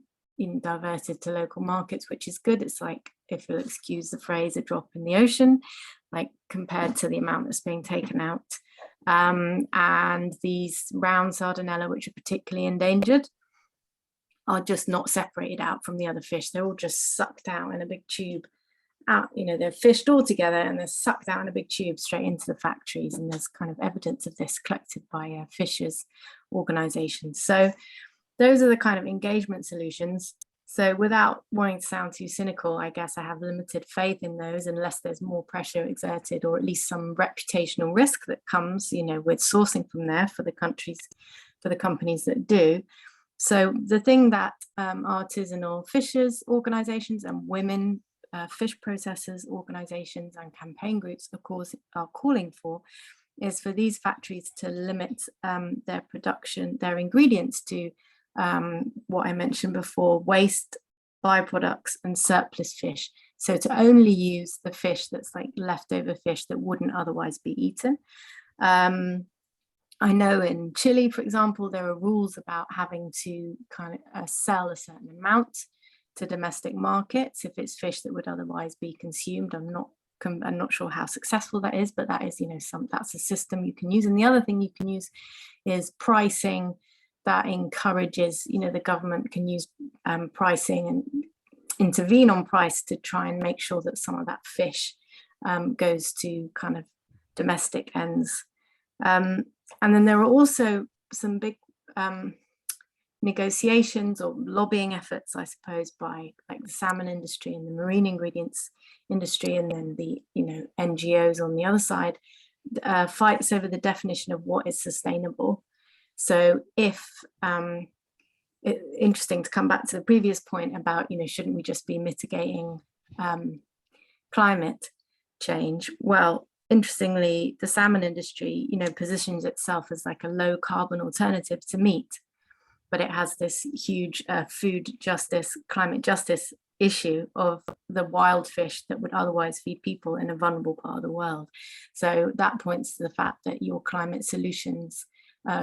diverted to local markets, which is good, it's like, if you'll excuse the phrase, a drop in the ocean, like compared to the amount that's being taken out. And these round sardinella, which are particularly endangered, are just not separated out from the other fish. They're all just sucked out in a big tube out, they're fished all together and they're sucked out in a big tube straight into the factories. And there's kind of evidence of this collected by fishers organizations. So those are the kind of engagement solutions. So without wanting to sound too cynical, I guess I have limited faith in those unless there's more pressure exerted, or at least some reputational risk that comes, with sourcing from there for the companies that do. So the thing that artisanal fishers organizations and women fish processors organizations and campaign groups, of course, are calling for is for these factories to limit their production, their ingredients to what I mentioned before, waste, byproducts and surplus fish. So to only use the fish that's like leftover fish that wouldn't otherwise be eaten. I know in Chile, for example, there are rules about having to kind of sell a certain amount to domestic markets if it's fish that would otherwise be consumed. I'm not sure how successful that is, but that is, that's a system you can use. And the other thing you can use is pricing that encourages, the government can use pricing and intervene on price to try and make sure that some of that fish goes to kind of domestic ends. And then there are also some big negotiations or lobbying efforts, I suppose, by like the salmon industry and the marine ingredients industry, and then the NGOs on the other side, fights over the definition of what is sustainable. So if, interesting to come back to the previous point about, shouldn't we just be mitigating climate change? Well, interestingly, the salmon industry, positions itself as like a low carbon alternative to meat, but it has this huge food justice, climate justice issue of the wild fish that would otherwise feed people in a vulnerable part of the world. So that points to the fact that your climate solutions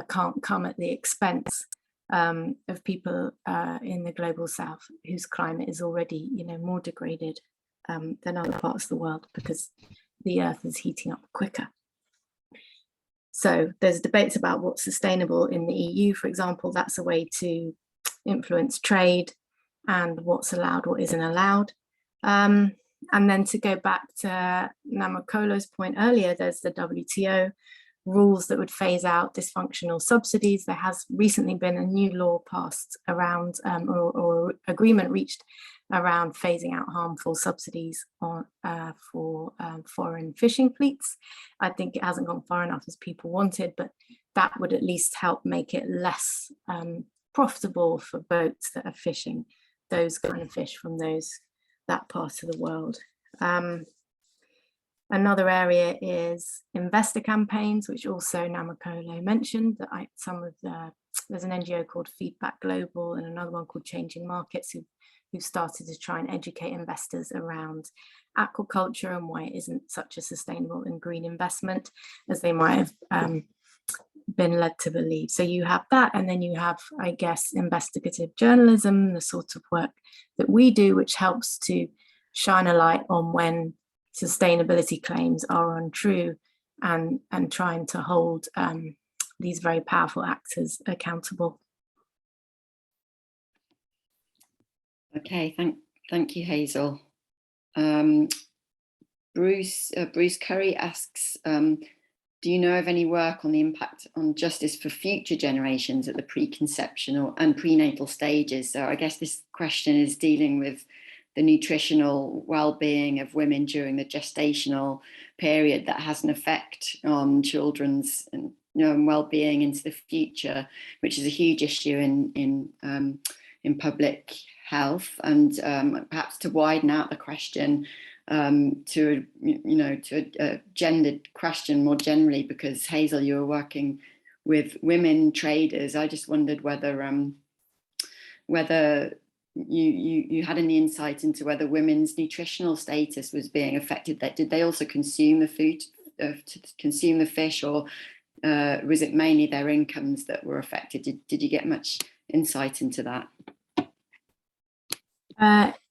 can't come at the expense of people in the global south whose climate is already, more degraded than other parts of the world because the earth is heating up quicker. So there's debates about what's sustainable in the EU, for example. That's a way to influence trade and what's allowed, what isn't allowed. And then to go back to Namakolo's point earlier, there's the WTO rules that would phase out dysfunctional subsidies. There has recently been a new law passed around or agreement reached around phasing out harmful subsidies on, for foreign fishing fleets. I think it hasn't gone far enough as people wanted, but that would at least help make it less profitable for boats that are fishing those kind of fish from that part of the world. Another area is investor campaigns, which also Namakolo mentioned. That there's an NGO called Feedback Global and another one called Changing Markets who've started to try and educate investors around aquaculture and why it isn't such a sustainable and green investment as they might have been led to believe. So you have that, and then you have, I guess, investigative journalism, the sort of work that we do, which helps to shine a light on when sustainability claims are untrue and trying to hold these very powerful actors accountable. Okay, thank you, Hazel. Bruce Curry asks, do you know of any work on the impact on justice for future generations at the preconception and prenatal stages? So I guess this question is dealing with the nutritional well-being of women during the gestational period that has an effect on children's well-being into the future, which is a huge issue in public health. And perhaps to widen out the question to a gendered question more generally, because Hazel, you were working with women traders. I just wondered whether you had any insight into whether women's nutritional status was being affected. Did they also consume the food, to consume the fish, or was it mainly their incomes that were affected? Did you get much insight into that?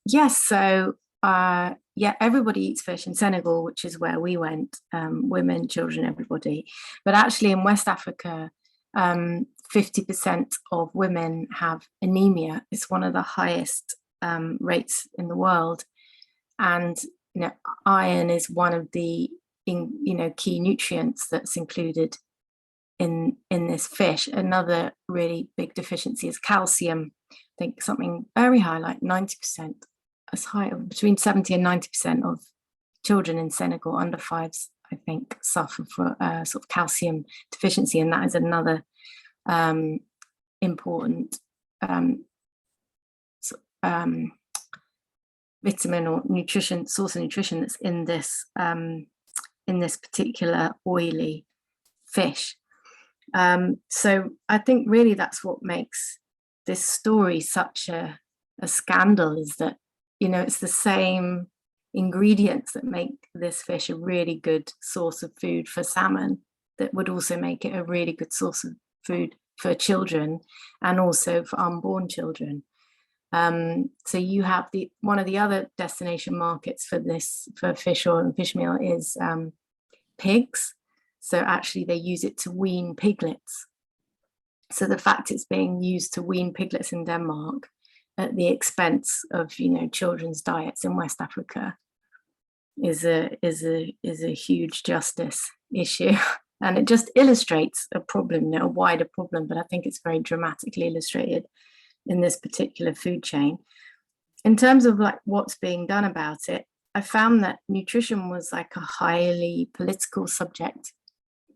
Yes, so yeah, everybody eats fish in Senegal, which is where we went, women, children, everybody. But actually in West Africa, 50% of women have anemia. It's one of the highest rates in the world. And iron is one of the key nutrients that's included in this fish. Another really big deficiency is calcium. I think something very high, like 90%, as high, between 70 and 90% of children in Senegal under fives, I think, suffer for sort of calcium deficiency, and that is another important vitamin or nutrition source of nutrition that's in this particular oily fish. So I think really that's what makes this story such a scandal, is that it's the same ingredients that make this fish a really good source of food for salmon that would also make it a really good source of food for children and also for unborn children. So you have one of the other destination markets for fish oil and fish meal is pigs. So actually they use it to wean piglets. So the fact it's being used to wean piglets in Denmark at the expense of children's diets in West Africa is a huge justice issue. And it just illustrates a problem, a wider problem, but I think it's very dramatically illustrated in this particular food chain. In terms of like what's being done about it, I found that nutrition was like a highly political subject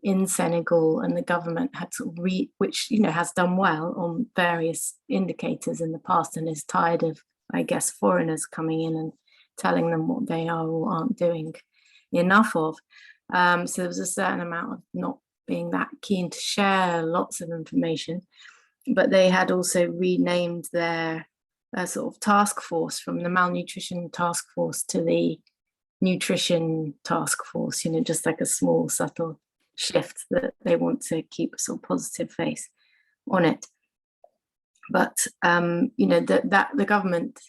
in Senegal, and the government had sort of which has done well on various indicators in the past, and is tired of, I guess, foreigners coming in and telling them what they are or aren't doing enough of. So there was a certain amount of not being that keen to share lots of information, but they had also renamed their sort of task force from the malnutrition task force to the nutrition task force, just like a small subtle shift that they want to keep a sort of positive face on it. But that the government,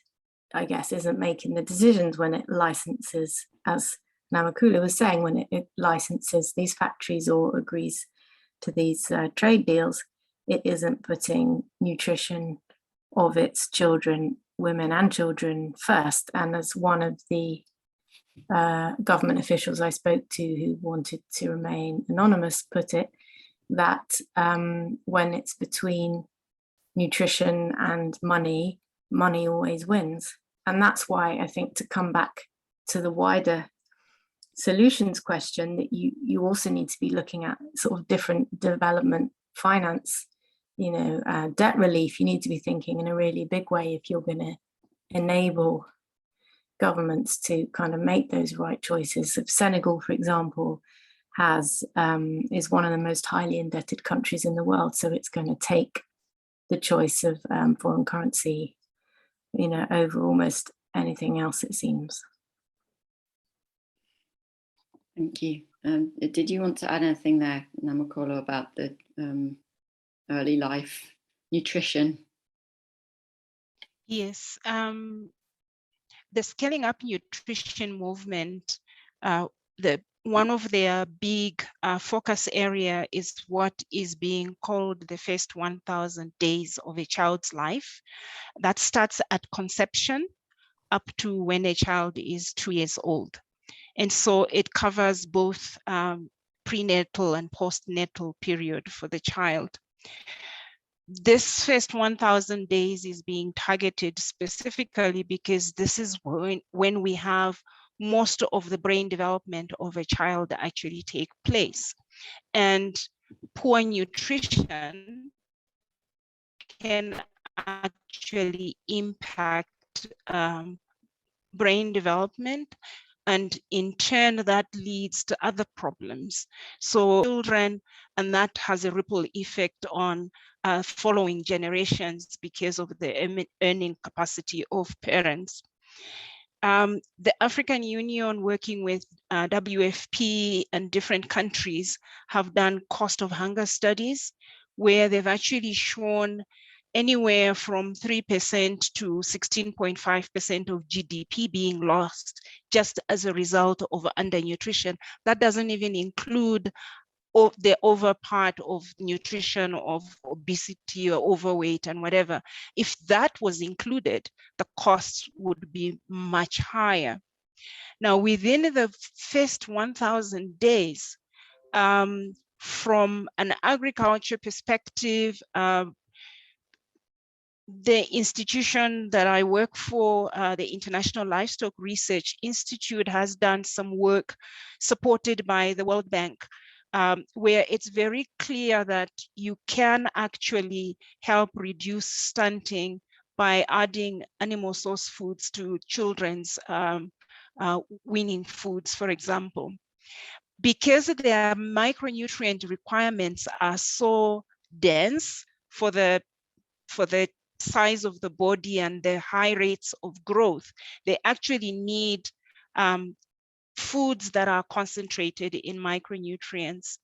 I guess, isn't making the decisions when it licenses, as Namakula was saying, when it licenses these factories or agrees to these trade deals. It isn't putting nutrition of its children, women and children, first. And as one of the government officials I spoke to who wanted to remain anonymous put it, that when it's between nutrition and money, money always wins. And that's why I think, to come back to the wider solutions question, that you also need to be looking at sort of different development finance, debt relief. You need to be thinking in a really big way if you're going to enable governments to kind of make those right choices. If Senegal, for example, is one of the most highly indebted countries in the world, so it's going to take the choice of foreign currency, over almost anything else, it seems. Thank you. Did you want to add anything there, Namakolo, about the early life nutrition? Yes. The scaling up nutrition movement, one of their big focus area is what is being called the first 1,000 days of a child's life. That starts at conception up to when a child is 2 years old. And so it covers both prenatal and postnatal period for the child. This first 1,000 days is being targeted specifically because this is when we have most of the brain development of a child actually take place. And poor nutrition can actually impact brain development, and in turn that leads to other problems. So children, and that has a ripple effect on following generations because of the earning capacity of parents. The African Union, working with WFP and different countries, have done cost of hunger studies where they've actually shown anywhere from 3% to 16.5% of GDP being lost just as a result of undernutrition. That doesn't even include the over part of nutrition, of obesity or overweight and whatever. If that was included, the costs would be much higher. Now, within the first 1,000 days, from an agriculture perspective, the institution that I work for, the International Livestock Research Institute, has done some work supported by the World Bank, where it's very clear that you can actually help reduce stunting by adding animal source foods to children's weaning foods, for example. Because their micronutrient requirements are so dense for the size of the body and the high rates of growth, they actually need foods that are concentrated in micronutrients,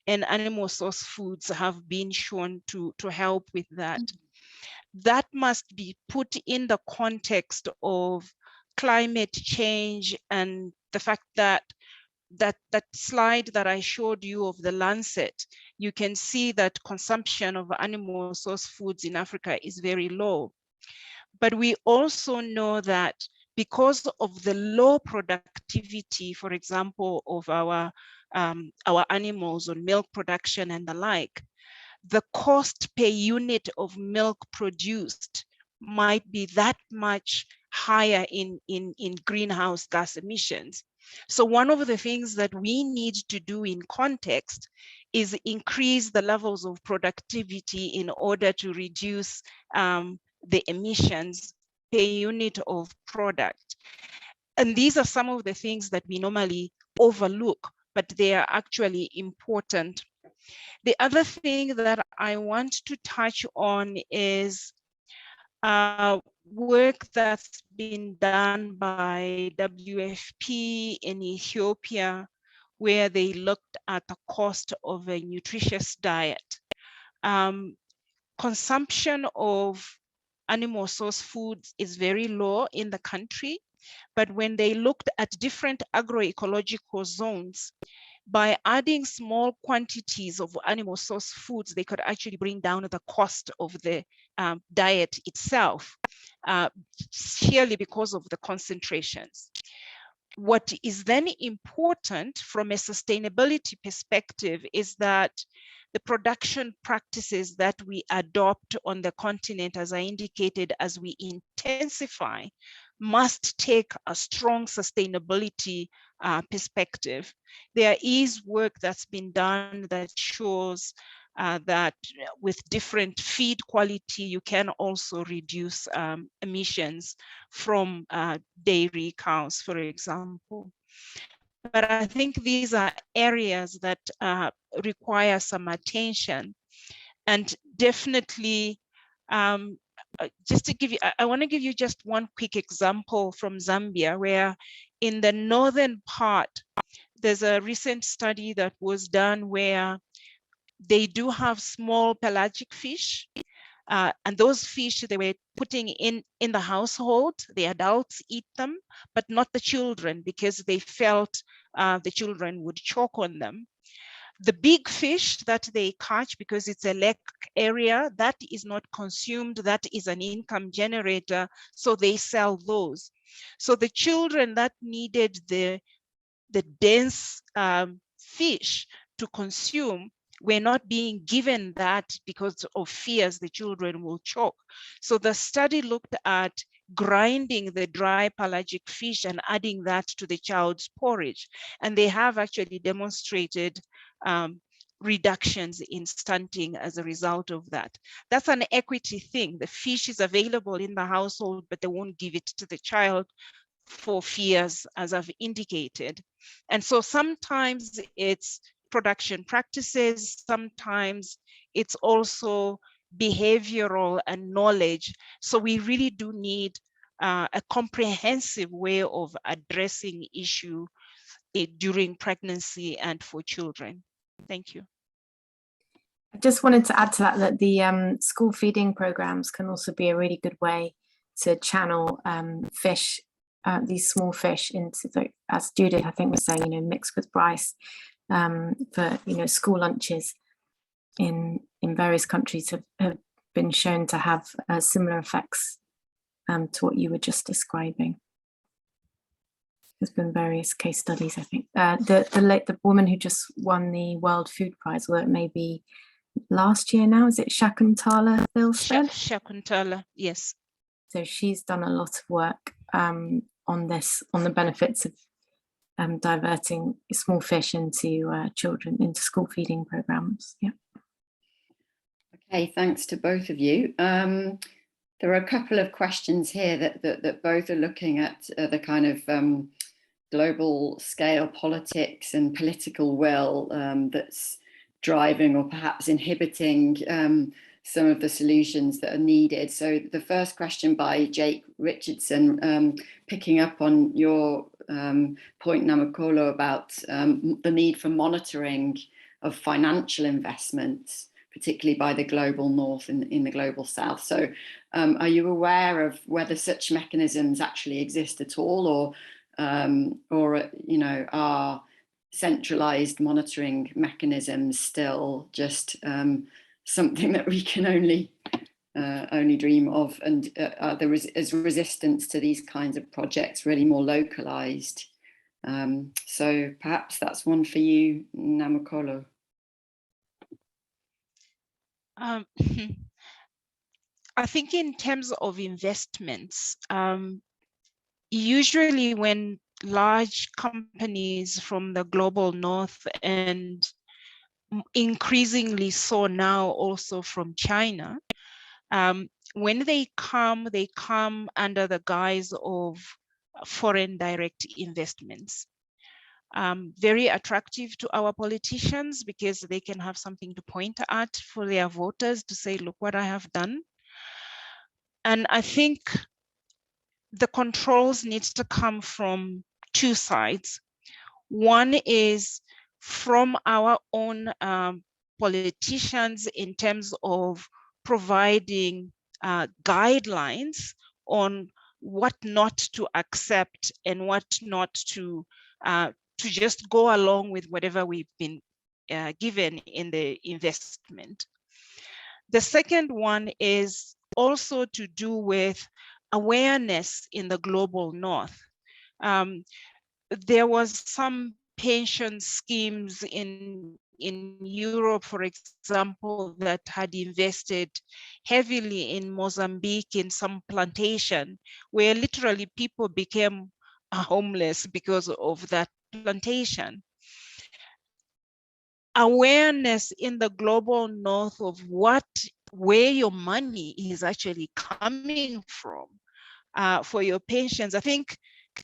and animal source foods have been shown to help with that. That must be put in the context of climate change and the fact that that slide that I showed you of the Lancet, you can see that consumption of animal source foods in Africa is very low. But we also know that because of the low productivity, for example, of our animals on milk production and the like, the cost per unit of milk produced might be that much higher in greenhouse gas emissions. So one of the things that we need to do in context is increase the levels of productivity in order to reduce the emissions per unit of product. And these are some of the things that we normally overlook, but they are actually important. The other thing that I want to touch on is work that's been done by WFP in Ethiopia, where they looked at the cost of a nutritious diet. Consumption of animal source foods is very low in the country, but when they looked at different agroecological zones, by adding small quantities of animal source foods, they could actually bring down the cost of the diet itself, sheerly because of the concentrations. What is then important from a sustainability perspective is that the production practices that we adopt on the continent, as I indicated, as we intensify, must take a strong sustainability perspective. There is work that's been done that shows that with different feed quality, you can also reduce emissions from dairy cows, for example. But I think these are areas that require some attention. And definitely, just to give you, I want to give you just one quick example from Zambia, where in the northern part, there's a recent study that was done where they do have small pelagic fish. And those fish they were putting in the household, the adults eat them, but not the children, because they felt the children would choke on them. The big fish that they catch, because it's a lake area, that is not consumed, that is an income generator, so they sell those. So the children that needed the dense fish to consume were not being given that because of fears the children will choke. So the study looked at grinding the dry pelagic fish and adding that to the child's porridge. And they have actually demonstrated reductions in stunting as a result of that. That's an equity thing. The fish is available in the household, but they won't give it to the child for fears, as I've indicated. And so sometimes it's production practices, sometimes it's also behavioral and knowledge. So we really do need a comprehensive way of addressing issue during pregnancy and for children. Thank you. I just wanted to add to that the school feeding programs can also be a really good way to channel fish, these small fish into, as Judith I think was saying, mixed with rice for school lunches in various countries have been shown to have similar effects to what you were just describing. There's been various case studies, I think. The woman who just won the World Food Prize, well, it may be last year now, is it Shakuntala Thilsted? Shakuntala, yes. So she's done a lot of work on this, on the benefits of diverting small fish into children, into school feeding programs. Yeah. Okay, thanks to both of you. There are a couple of questions here that both are looking at the kind of global scale politics and political will that's driving or perhaps inhibiting some of the solutions that are needed. So the first question by Jake Richardson, picking up on your point, Namakolo, about the need for monitoring of financial investments, particularly by the global north and in the global south. So are you aware of whether such mechanisms actually exist at all, or are centralized monitoring mechanisms still just something that we can only dream of, and is resistance to these kinds of projects really more localized? So perhaps that's one for you, Namakolo. I think in terms of investments, usually when large companies from the global north, and increasingly so now also from China, when they come under the guise of foreign direct investments. Very attractive to our politicians because they can have something to point at for their voters to say, look what I have done. And I think the controls needs to come from two sides. One is from our own politicians in terms of providing guidelines on what not to accept and what not to just go along with whatever we've been given in the investment. The second one is also to do with awareness in the global north. There was some pension schemes in Europe, for example, that had invested heavily in Mozambique in some plantation where literally people became homeless because of that plantation. Awareness in the global north of where your money is actually coming from for your pensions. I think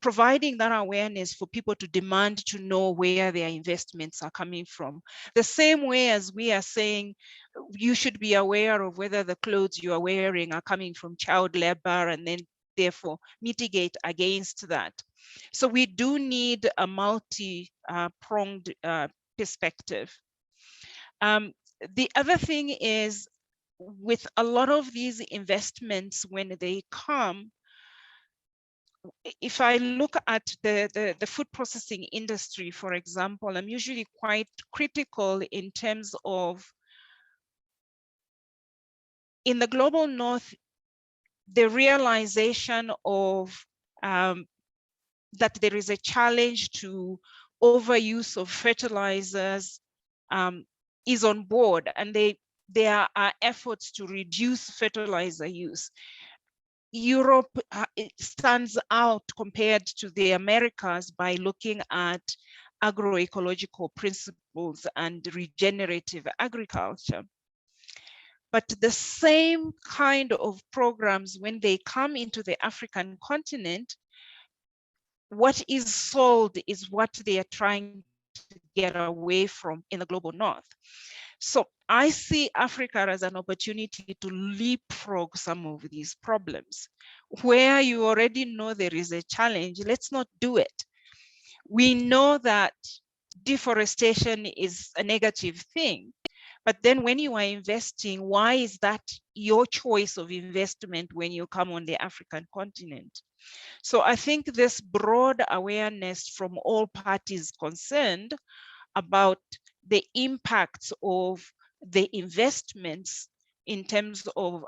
providing that awareness for people to demand to know where their investments are coming from. The same way as we are saying you should be aware of whether the clothes you are wearing are coming from child labor and then therefore mitigate against that. So we do need a multi-pronged perspective. The other thing is with a lot of these investments when they come, if I look at the food processing industry, for example, I'm usually quite critical in terms of in the global north, the realization of that there is a challenge to overuse of fertilizers is on board, and there are efforts to reduce fertilizer use. Europe stands out compared to the Americas by looking at agroecological principles and regenerative agriculture. But the same kind of programs, when they come into the African continent, what is sold is what they are trying to get away from in the global north. So I see Africa as an opportunity to leapfrog some of these problems. Where you already know there is a challenge, let's not do it. We know that deforestation is a negative thing, but then when you are investing, why is that your choice of investment when you come on the African continent? So I think this broad awareness from all parties concerned about the impacts of the investments in terms of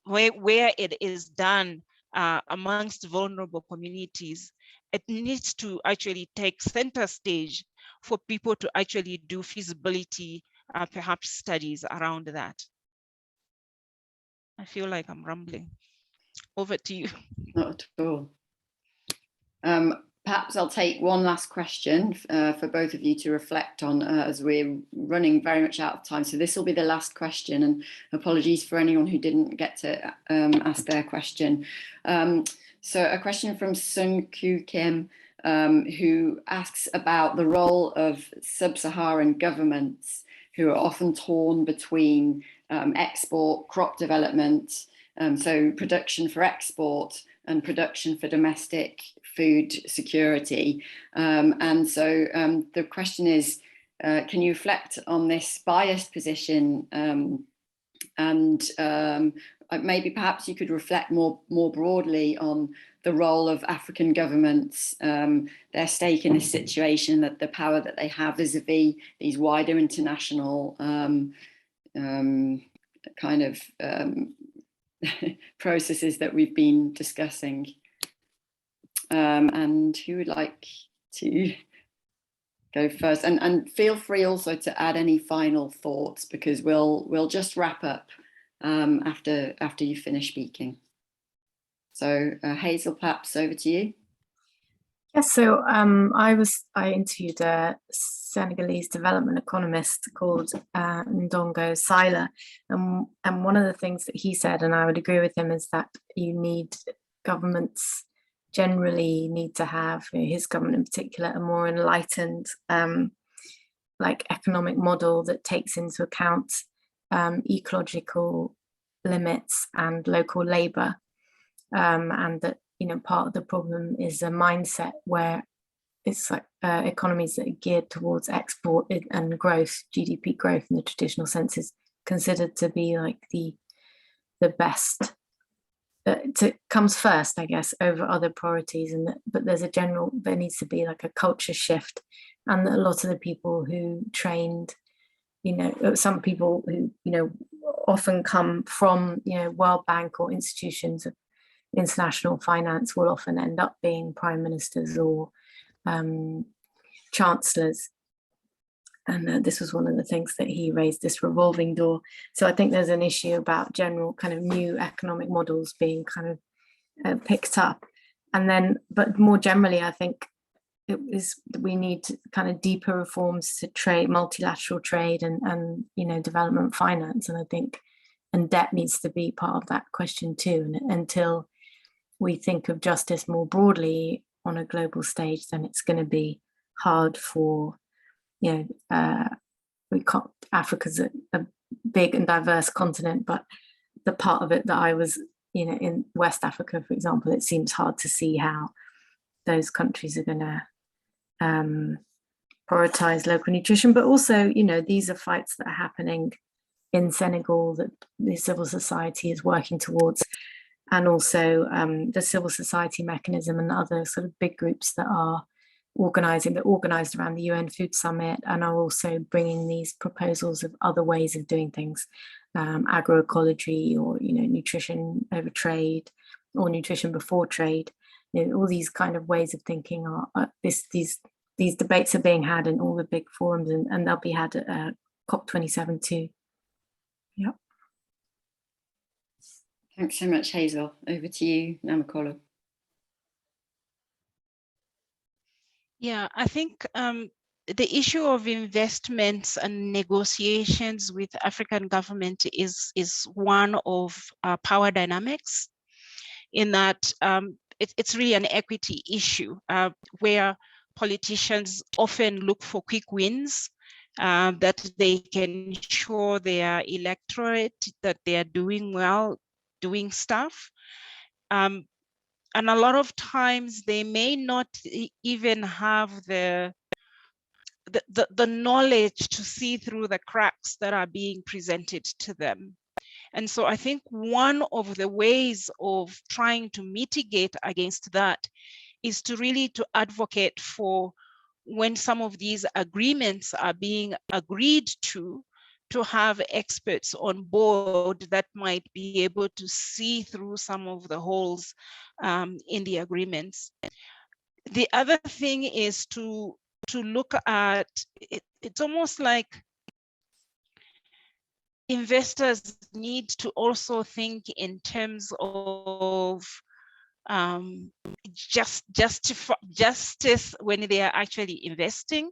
where it is done amongst vulnerable communities, it needs to actually take center stage for people to actually do feasibility, perhaps studies around that. I feel like I'm rambling. Over to you. Not at all. Perhaps I'll take one last question for both of you to reflect on as we're running very much out of time. So this will be the last question, and apologies for anyone who didn't get to ask their question. So a question from Sun Kyu Kim, who asks about the role of sub-Saharan governments who are often torn between export, crop development, so production for export and production for domestic food security. And so the question is, can you reflect on this biased position and maybe perhaps you could reflect more broadly on the role of African governments, their stake in this situation, that the power that they have vis-a-vis these wider international kind of processes that we've been discussing. And who would like to go first? And feel free also to add any final thoughts, because we'll just wrap up after you finish speaking. So Hazel, perhaps over to you. Yes, so I interviewed a Senegalese development economist called Ndongo Sila, and one of the things that he said, and I would agree with him, is that governments generally need to have, his government in particular, a more enlightened like economic model that takes into account ecological limits and local labor, and that part of the problem is a mindset where it's like economies that are geared towards export and growth, GDP growth in the traditional sense is considered to be like the best. It comes first, I guess, over other priorities, but there needs to be like a culture shift, and a lot of the people who trained, some people who often come from World Bank or institutions of international finance will often end up being prime ministers or chancellors. And this was one of the things that he raised, this revolving door. So I think there's an issue about general kind of new economic models being kind of picked up. And then, but more generally, I think we need kind of deeper reforms to trade, multilateral trade and development finance. And I think, and debt needs to be part of that question too. And until we think of justice more broadly on a global stage, then it's going to be hard for, Africa's a big and diverse continent, but the part of it that I was, in West Africa, for example, it seems hard to see how those countries are going to prioritize local nutrition. But also, these are fights that are happening in Senegal that the civil society is working towards, and also the civil society mechanism and other sort of big groups that are organized around the UN Food Summit and are also bringing these proposals of other ways of doing things, agroecology or nutrition over trade or nutrition before trade. All these kind of ways of thinking are these debates are being had in all the big forums, and they'll be had at COP27 too. Yep. Thanks so much, Hazel. Over to you, Namakolo. Yeah, I think the issue of investments and negotiations with African government is one of power dynamics, in that it's really an equity issue where politicians often look for quick wins, that they can show their electorate that they are doing well, doing stuff. And a lot of times they may not even have the knowledge to see through the cracks that are being presented to them. And so I think one of the ways of trying to mitigate against that is to really to advocate for, when some of these agreements are being agreed to have experts on board that might be able to see through some of the holes in the agreements. The other thing is to look at it. It's almost like investors need to also think in terms of justice when they are actually investing,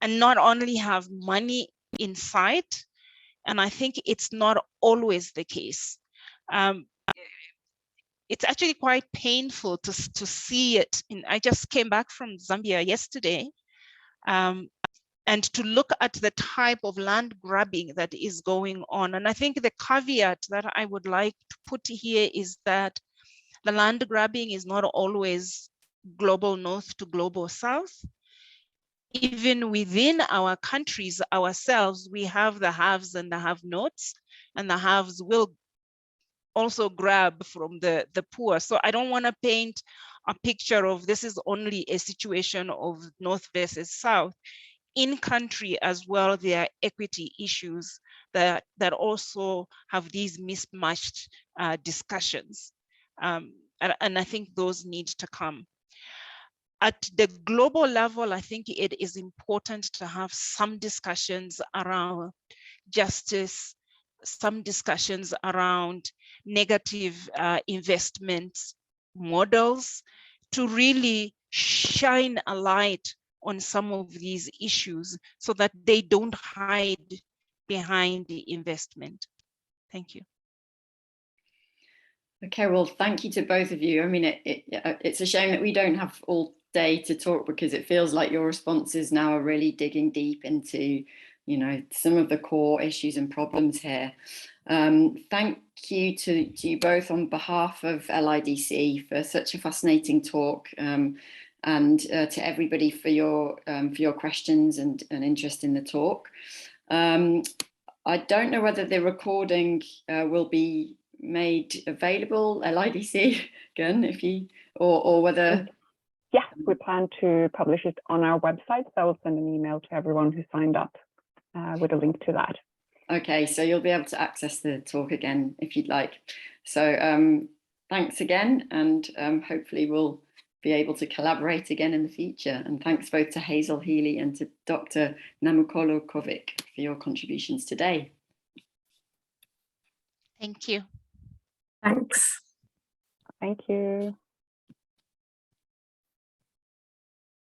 and not only have money in sight. And I think it's not always the case. It's actually quite painful to see it. I just came back from Zambia yesterday, and to look at the type of land grabbing that is going on. And I think the caveat that I would like to put here is that the land grabbing is not always global north to global south. Even within our countries ourselves, we have the haves and the have-nots, and the haves will also grab from the poor. So I don't want to paint a picture of this is only a situation of north versus south. In country as well, there are equity issues that also have these mismatched discussions. And I think those need to come. At the global level, I think it is important to have some discussions around justice, some discussions around negative investment models, to really shine a light on some of these issues so that they don't hide behind the investment. Thank you. Okay, well, thank you to both of you. I mean, it's a shame that we don't have all day to talk, because it feels like your responses now are really digging deep into, you know, some of the core issues and problems here. Thank you to you both on behalf of LIDC for such a fascinating talk, and to everybody for your questions and interest in the talk. I don't know whether the recording will be made available, LIDC again, if you, or whether. Yeah, we plan to publish it on our website, so I'll send an email to everyone who signed up with a link to that. Okay, so you'll be able to access the talk again if you'd like. So thanks again, and hopefully we'll be able to collaborate again in the future. And thanks both to Hazel Healey and to Dr. Namukolo Kovic for your contributions today. Thank you. Thanks. Thank you.